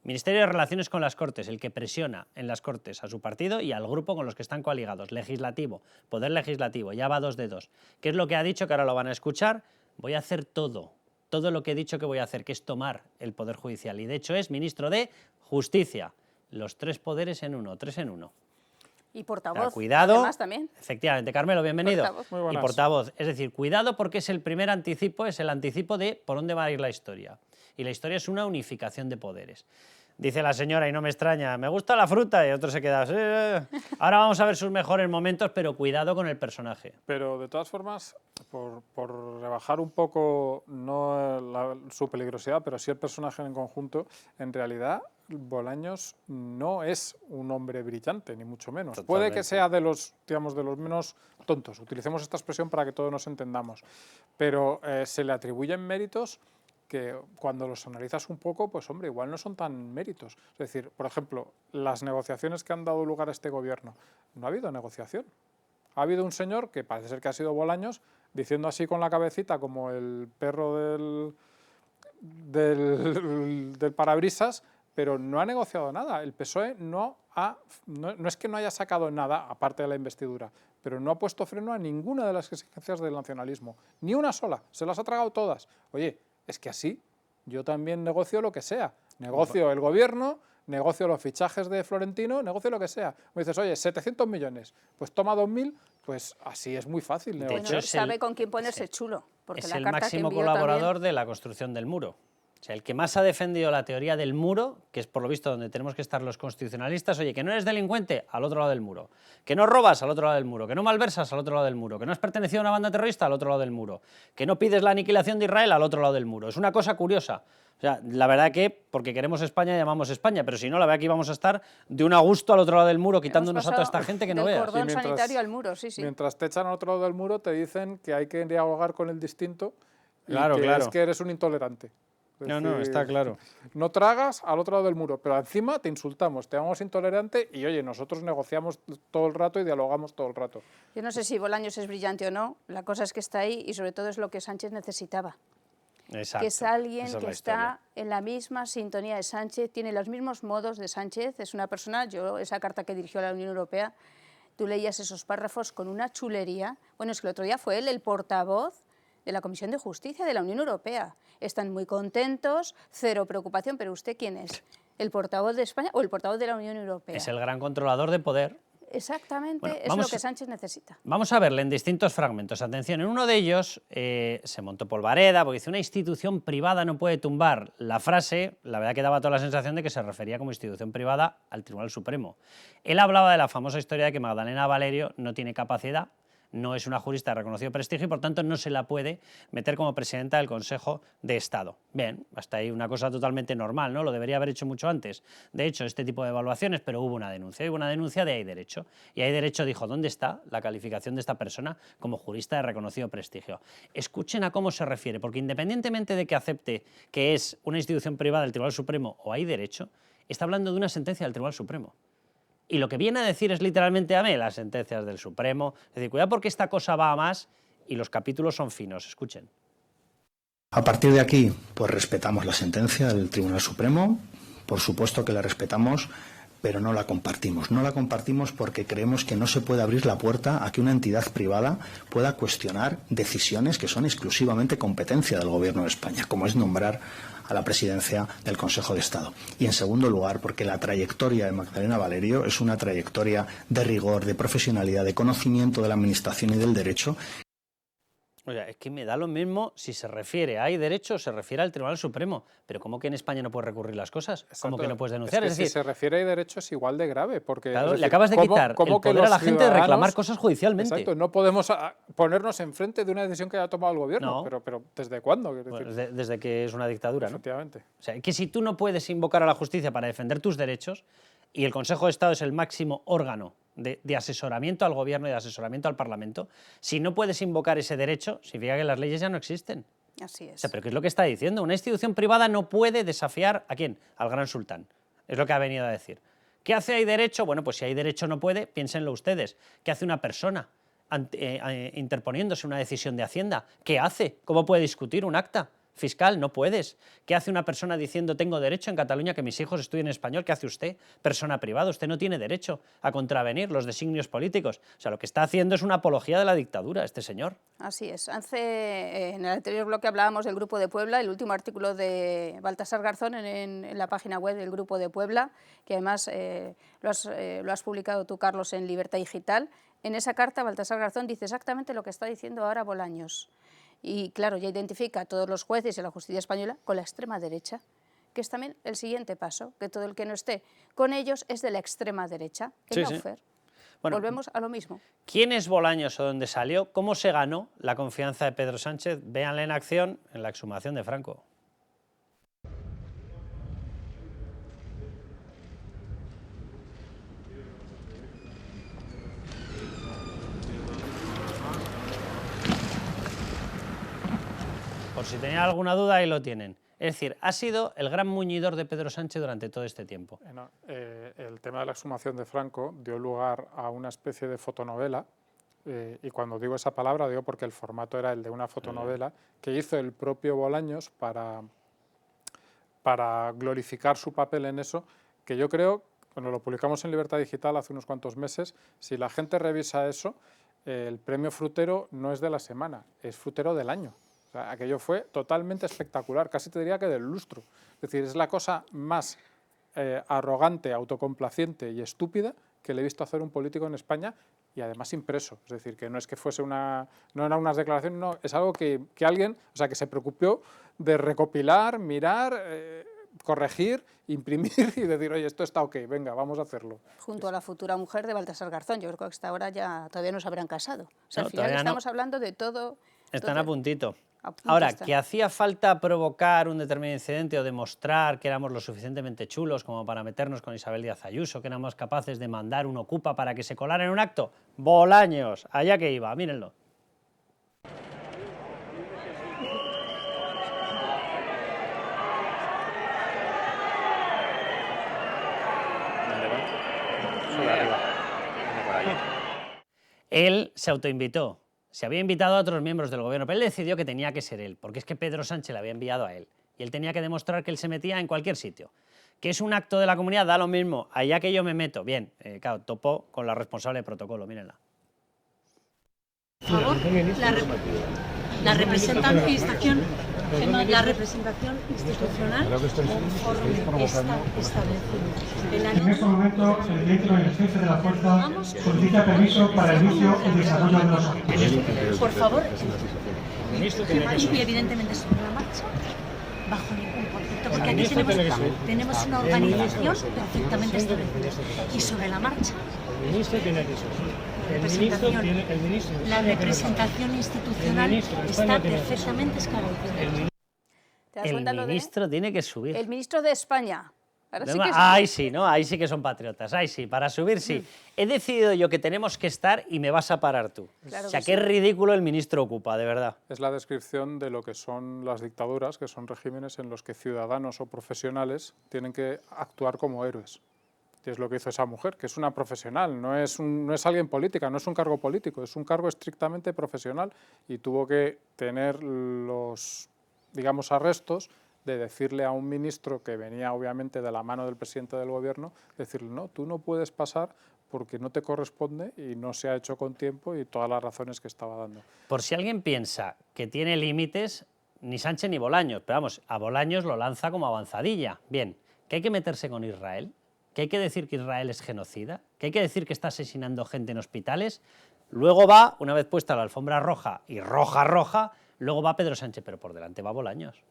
Ministerio de Relaciones con las Cortes, el que presiona en las Cortes a su partido y al grupo con los que están coaligados. Legislativo, Poder Legislativo, ya va 2 de 2. ¿Qué es lo que ha dicho? Que ahora lo van a escuchar. Voy a hacer todo lo que he dicho que voy a hacer, que es tomar el Poder Judicial. Y de hecho es ministro de Justicia. Los 3 poderes en uno, 3 en 1. Y portavoz, cuidado, además también. Efectivamente, Carmelo, bienvenido. Portavoz. Muy buenas. Y portavoz, es decir, cuidado porque es el primer anticipo, es el anticipo de por dónde va a ir la historia. Y la historia es una unificación de poderes. Dice la señora, y no me extraña, me gusta la fruta, y otro se queda... Ahora vamos a ver sus mejores momentos, pero cuidado con el personaje. Pero de todas formas, por rebajar un poco no su peligrosidad, pero sí el personaje en conjunto, en realidad Bolaños no es un hombre brillante, ni mucho menos. Totalmente. Puede que sea de los, digamos, de los menos tontos, utilicemos esta expresión para que todos nos entendamos, pero se le atribuyen méritos que cuando los analizas un poco, pues hombre, igual no son tan méritos. Es decir, por ejemplo, las negociaciones que han dado lugar a este gobierno, no ha habido negociación. Ha habido un señor, que parece ser que ha sido Bolaños, diciendo así con la cabecita como el perro del parabrisas, pero no ha negociado nada. El PSOE no es que no haya sacado nada, aparte de la investidura, pero no ha puesto freno a ninguna de las exigencias del nacionalismo. Ni una sola, se las ha tragado todas. Oye, es que así yo también negocio lo que sea. Negocio el gobierno, negocio los fichajes de Florentino, negocio lo que sea. Me dices, oye, 700 millones, pues toma 2.000, pues así es muy fácil negociar. De hecho, sabe con quién ponerse chulo. Porque Es la el carta máximo que envió colaborador también... de la construcción del muro. O sea, el que más ha defendido la teoría del muro, que es por lo visto donde tenemos que estar los constitucionalistas, oye, que no eres delincuente, al otro lado del muro, que no robas, al otro lado del muro, que no malversas, al otro lado del muro, que no has pertenecido a una banda terrorista, al otro lado del muro, que no pides la aniquilación de Israel, al otro lado del muro. Es una cosa curiosa. O sea, la verdad que, porque queremos España, llamamos España, pero si no, la verdad que íbamos a estar de un a gusto al otro lado del muro, quitándonos a toda esta gente que no veas. Del cordón sanitario al muro, sí, sí. Mientras te echan al otro lado del muro, te dicen que hay que dialogar con el distinto y Claro, que claro. es que eres un intolerante. Es No, no, decir, está claro. No tragas al otro lado del muro, pero encima te insultamos, te llamamos intolerante y, oye, nosotros negociamos todo el rato y dialogamos todo el rato. Yo no sé si Bolaños es brillante o no, la cosa es que está ahí y sobre todo es lo que Sánchez necesitaba. Exacto. Que es alguien Esa es que la está historia. en la misma sintonía de Sánchez, tiene los mismos modos de Sánchez, es una persona, yo esa carta que dirigió a la Unión Europea, tú leías esos párrafos con una chulería. Bueno, es que el otro día fue él el portavoz de la Comisión de Justicia de la Unión Europea. Están muy contentos, cero preocupación, pero ¿usted quién es? ¿El portavoz de España o el portavoz de la Unión Europea? Es el gran controlador de poder. Exactamente, Bueno, es lo que Sánchez necesita. Vamos a verle en distintos fragmentos. Atención, en uno de ellos se montó polvareda porque dice una institución privada no puede tumbar. La frase, la verdad que daba toda la sensación de que se refería como institución privada al Tribunal Supremo. Él hablaba de la famosa historia de que Magdalena Valerio no tiene capacidad, no es una jurista de reconocido prestigio y por tanto no se la puede meter como presidenta del Consejo de Estado. Bien, hasta ahí una cosa totalmente normal, ¿no? Lo debería haber hecho mucho antes. De hecho, este tipo de evaluaciones, pero hubo una denuncia de Hay Derecho. Y Hay Derecho dijo, ¿dónde está la calificación de esta persona como jurista de reconocido prestigio? Escuchen a cómo se refiere, porque independientemente de que acepte que es una institución privada del Tribunal Supremo o Hay Derecho, está hablando de una sentencia del Tribunal Supremo. Y lo que viene a decir es literalmente a mí las sentencias del Supremo. Es decir, cuidado porque esta cosa va a más y los capítulos son finos. Escuchen. A partir de aquí, pues respetamos la sentencia del Tribunal Supremo. Por supuesto que la respetamos, pero no la compartimos. No la compartimos porque creemos que no se puede abrir la puerta a que una entidad privada pueda cuestionar decisiones que son exclusivamente competencia del Gobierno de España, como es nombrar a la presidencia del Consejo de Estado. Y en segundo lugar, porque la trayectoria de Magdalena Valerio es una trayectoria de rigor, de profesionalidad, de conocimiento de la Administración y del Derecho. O sea, es que me da lo mismo si se refiere a Hay Derecho o se refiere al Tribunal Supremo. Pero ¿cómo que en España no puedes recurrir las cosas? ¿Cómo que no puedes denunciar? Es que Es decir, si se refiere a Hay Derecho es igual de grave, porque claro, es decir, le acabas de quitar el poder a la gente de reclamar cosas judicialmente. Exacto, no podemos ponernos enfrente de una decisión que haya tomado el gobierno, No. pero ¿desde cuándo? Quiero Bueno, decir, desde que es una dictadura, ¿no? efectivamente. O sea, que si tú no puedes invocar a la justicia para defender tus derechos, y el Consejo de Estado es el máximo órgano de asesoramiento al Gobierno y de asesoramiento al Parlamento, si no puedes invocar ese derecho, significa que las leyes ya no existen. Así es. O sea, ¿pero qué es lo que está diciendo? Una institución privada no puede desafiar ¿a quién? Al gran sultán. Es lo que ha venido a decir. ¿Qué hace Hay Derecho? Bueno, pues si Hay Derecho no puede, piénsenlo ustedes. ¿Qué hace una persona interponiéndose una decisión de Hacienda? ¿Qué hace? ¿Cómo puede discutir un acta fiscal? No puedes. ¿Qué hace una persona diciendo tengo derecho en Cataluña que mis hijos estudien español? ¿Qué hace usted? Persona privada, usted no tiene derecho a contravenir los designios políticos. O sea, lo que está haciendo es una apología de la dictadura, este señor. Así es. En el anterior bloque hablábamos del Grupo de Puebla, el último artículo de Baltasar Garzón en la página web del Grupo de Puebla, que además lo has publicado tú, Carlos, en Libertad Digital. En esa carta, Baltasar Garzón dice exactamente lo que está diciendo ahora Bolaños. Y claro, ya identifica a todos los jueces y a la justicia española con la extrema derecha, que es también el siguiente paso, que todo el que no esté con ellos es de la extrema derecha. Sí, El sí. lawfare. Bueno, volvemos a lo mismo. ¿Quién es Bolaños o dónde salió? ¿Cómo se ganó la confianza de Pedro Sánchez? Véanle en acción en la exhumación de Franco. Por si tenían alguna duda, ahí lo tienen. Es decir, ha sido el gran muñidor de Pedro Sánchez durante todo este tiempo. El tema de la exhumación de Franco dio lugar a una especie de fotonovela, y cuando digo esa palabra digo porque el formato era el de una fotonovela que hizo el propio Bolaños para glorificar su papel en eso, que yo creo, cuando lo publicamos en Libertad Digital hace unos cuantos meses, si la gente revisa eso, el premio Frutero no es de la semana, es Frutero del año. O sea, aquello fue totalmente espectacular, casi te diría que del lustro. Es decir, es la cosa más arrogante, autocomplaciente y estúpida que le he visto hacer un político en España, y además impreso. Es decir, que no es que fuese no eran unas declaraciones, no, es algo que alguien, o sea, que se preocupó de recopilar, mirar, corregir, imprimir y decir, oye, esto está ok, venga, vamos a hacerlo. Junto a la futura mujer de Baltasar Garzón. Yo creo que hasta ahora ya todavía no se habrán casado. O sea, No, al final estamos no. hablando de todo. Están a puntito. punto Ahora, está. que hacía falta provocar un determinado incidente o demostrar que éramos lo suficientemente chulos como para meternos con Isabel Díaz Ayuso, que éramos capaces de mandar un ocupa para que se colara en un acto, Bolaños, allá que iba, mírenlo. Él se autoinvitó. Se había invitado a otros miembros del gobierno, pero él decidió que tenía que ser él, porque es que Pedro Sánchez le había enviado a él. Y él tenía que demostrar que él se metía en cualquier sitio. Que es un acto de la comunidad, da lo mismo, allá que yo me meto. Bien, claro, topó con la responsable de protocolo, mírenla. Por favor, la representación institucional conforme está establecida. En este momento, el ministro en el jefe de la fuerza solicita permiso para el inicio y desarrollo de los actos. Por favor, y evidentemente sobre la marcha, bajo ningún concepto, porque aquí tenemos una organización perfectamente establecida. Y sobre la marcha, la representación institucional está perfectamente esclarecida. El ministro tiene que subir. El ministro de España. Ahora sí que Ahí sí, ¿no? Ahí sí que son patriotas. Ahí sí, para subir sí. He decidido yo que tenemos que estar y me vas a parar tú. Claro o sea, que qué sí. ridículo el ministro ocupa, de verdad. Es la descripción de lo que son las dictaduras, que son regímenes en los que ciudadanos o profesionales tienen que actuar como héroes. Y es lo que hizo esa mujer, que es una profesional, no es alguien política, no es un cargo político, es un cargo estrictamente profesional, y tuvo que tener los, digamos, arrestos de decirle a un ministro que venía obviamente de la mano del presidente del gobierno, decirle, no, tú no puedes pasar porque no te corresponde y no se ha hecho con tiempo, y todas las razones que estaba dando. Por si alguien piensa que tiene límites, ni Sánchez ni Bolaños, pero vamos, a Bolaños lo lanza como avanzadilla. Bien, que hay que meterse con Israel, que hay que decir que Israel es genocida, que hay que decir que está asesinando gente en hospitales, luego va, una vez puesta la alfombra roja y roja, luego va Pedro Sánchez, pero por delante va Bolaños.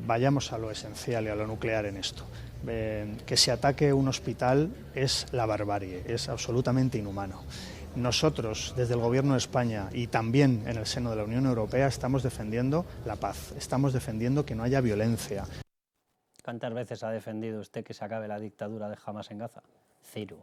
Vayamos a lo esencial y a lo nuclear en esto. Que se ataque un hospital es la barbarie, es absolutamente inhumano. Nosotros, desde el Gobierno de España y también en el seno de la Unión Europea, estamos defendiendo la paz, estamos defendiendo que no haya violencia. ¿Cuántas veces ha defendido usted que se acabe la dictadura de Hamás en Gaza? 0.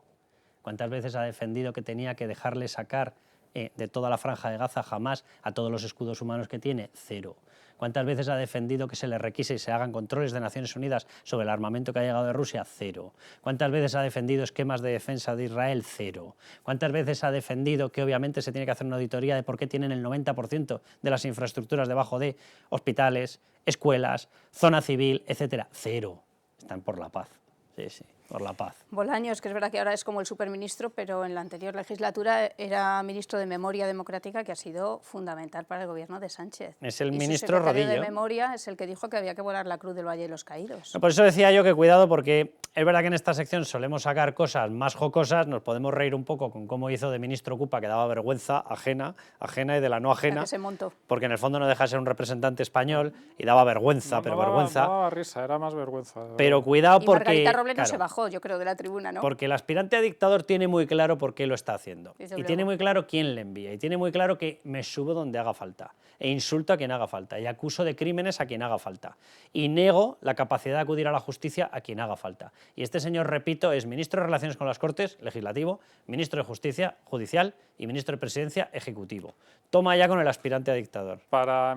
¿Cuántas veces ha defendido que tenía que dejarle sacar de toda la franja de Gaza Hamás a todos los escudos humanos que tiene? 0. ¿Cuántas veces ha defendido que se le requise y se hagan controles de Naciones Unidas sobre el armamento que ha llegado de Rusia? 0. ¿Cuántas veces ha defendido esquemas de defensa de Israel? 0. ¿Cuántas veces ha defendido que obviamente se tiene que hacer una auditoría de por qué tienen el 90% de las infraestructuras debajo de hospitales, escuelas, zona civil, etcétera? 0. Están por la paz. Sí, sí, por la paz. Bolaños, que es verdad que ahora es como el superministro, pero en la anterior legislatura era ministro de Memoria Democrática, que ha sido fundamental para el gobierno de Sánchez. Es el y ministro su secretario Rodillo. de Memoria es el que dijo que había que volar la cruz del Valle de los Caídos. No, por eso decía yo que cuidado, porque es verdad que en esta sección solemos sacar cosas más jocosas, nos podemos reír un poco con cómo hizo de ministro Ocupa, que daba vergüenza ajena y de la no ajena, que se montó. porque en el fondo no deja de ser un representante español y daba vergüenza, No, pero no daba, vergüenza. no daba risa, era más vergüenza. Pero cuidado Y porque... Margarita Robles no claro, se bajó. bajó, yo creo, de la tribuna, ¿no? Porque el aspirante a dictador tiene muy claro por qué lo está haciendo. Desde Y tiene luego. muy claro quién le envía. Y tiene muy claro que me subo donde haga falta. E insulto a quien haga falta. Y acuso de crímenes a quien haga falta. Y nego la capacidad de acudir a la justicia a quien haga falta. Y este señor, repito, es ministro de Relaciones con las Cortes, legislativo, ministro de Justicia, judicial, y ministro de Presidencia, ejecutivo. Toma ya con el aspirante a dictador. Para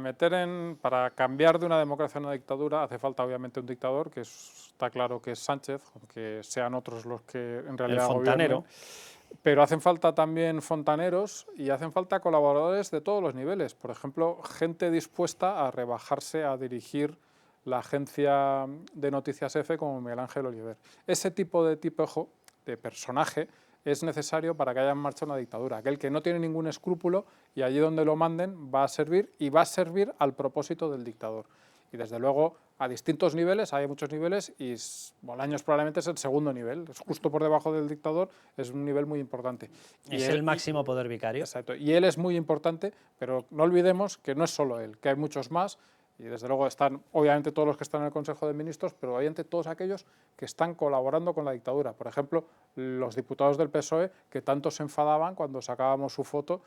cambiar de una democracia a una dictadura hace falta obviamente un dictador, que está claro que es Sánchez, aunque sean otros los que en realidad El fontanero. gobiernen. Pero hacen falta también fontaneros y hacen falta colaboradores de todos los niveles. Por ejemplo, gente dispuesta a rebajarse a dirigir la agencia de Noticias F como Miguel Ángel Oliver. Ese tipo de personaje es necesario para que haya en marcha una dictadura. Aquel que no tiene ningún escrúpulo y allí donde lo manden va a servir y va a servir al propósito del dictador. Y desde luego a distintos niveles, hay muchos niveles y Bolaños probablemente es el segundo nivel, es justo por debajo del dictador, es un nivel muy importante. Es el máximo poder vicario. Exacto, y él es muy importante, pero no olvidemos que no es solo él, que hay muchos más. Y desde luego están, obviamente, todos los que están en el Consejo de Ministros, pero obviamente todos aquellos que están colaborando con la dictadura. Por ejemplo, los diputados del PSOE que tanto se enfadaban cuando sacábamos su foto.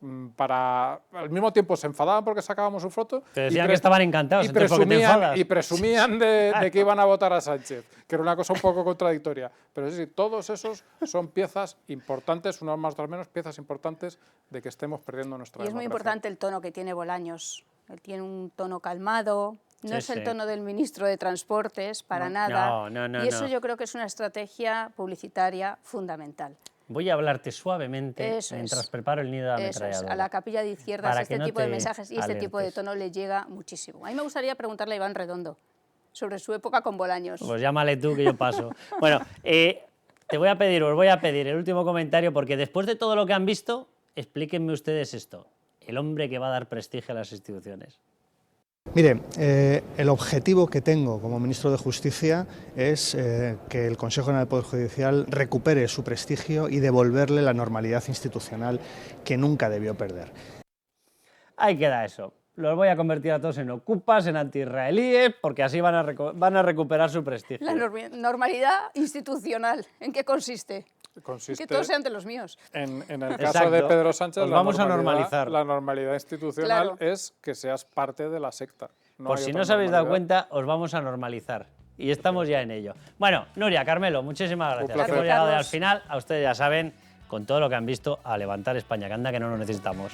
Al mismo tiempo se enfadaban porque sacábamos su foto. Te decían que estaban encantados, entonces ¿por qué te enfadas? Y presumían de que iban a votar a Sánchez, que era una cosa un poco contradictoria. Pero sí, todos esos son piezas importantes, unos más otros menos, piezas importantes de que estemos perdiendo nuestra democracia. Y es muy importante el tono que tiene Bolaños. Él tiene un tono calmado, no es el tono del ministro de Transportes, para nada. No, y eso yo creo que es una estrategia publicitaria fundamental. Voy a hablarte suavemente mientras preparo el nido de la ametralladora. A la capilla de izquierdas para este tipo de mensajes y este tipo de tono le llega muchísimo. A mí me gustaría preguntarle a Iván Redondo sobre su época con Bolaños. Pues llámale tú que yo paso. Bueno, os voy a pedir el último comentario porque después de todo lo que han visto, explíquenme ustedes esto. El hombre que va a dar prestigio a las instituciones. Mire, el objetivo que tengo como ministro de Justicia es que el Consejo General del Poder Judicial recupere su prestigio y devolverle la normalidad institucional que nunca debió perder. Ahí queda eso. Los voy a convertir a todos en ocupas, en anti-israelíes, porque así van a recuperar su prestigio. La normalidad institucional, ¿en qué consiste? Que todos sean de los míos. En el caso de Pedro Sánchez, os vamos a normalizar. La normalidad institucional es que seas parte de la secta. Por si no os habéis dado cuenta, os vamos a normalizar. Y estamos ya en ello. Bueno, Nuria, Carmelo, muchísimas gracias. Hemos llegado ya al final. A ustedes ya saben, con todo lo que han visto, a levantar España, que anda que no lo necesitamos.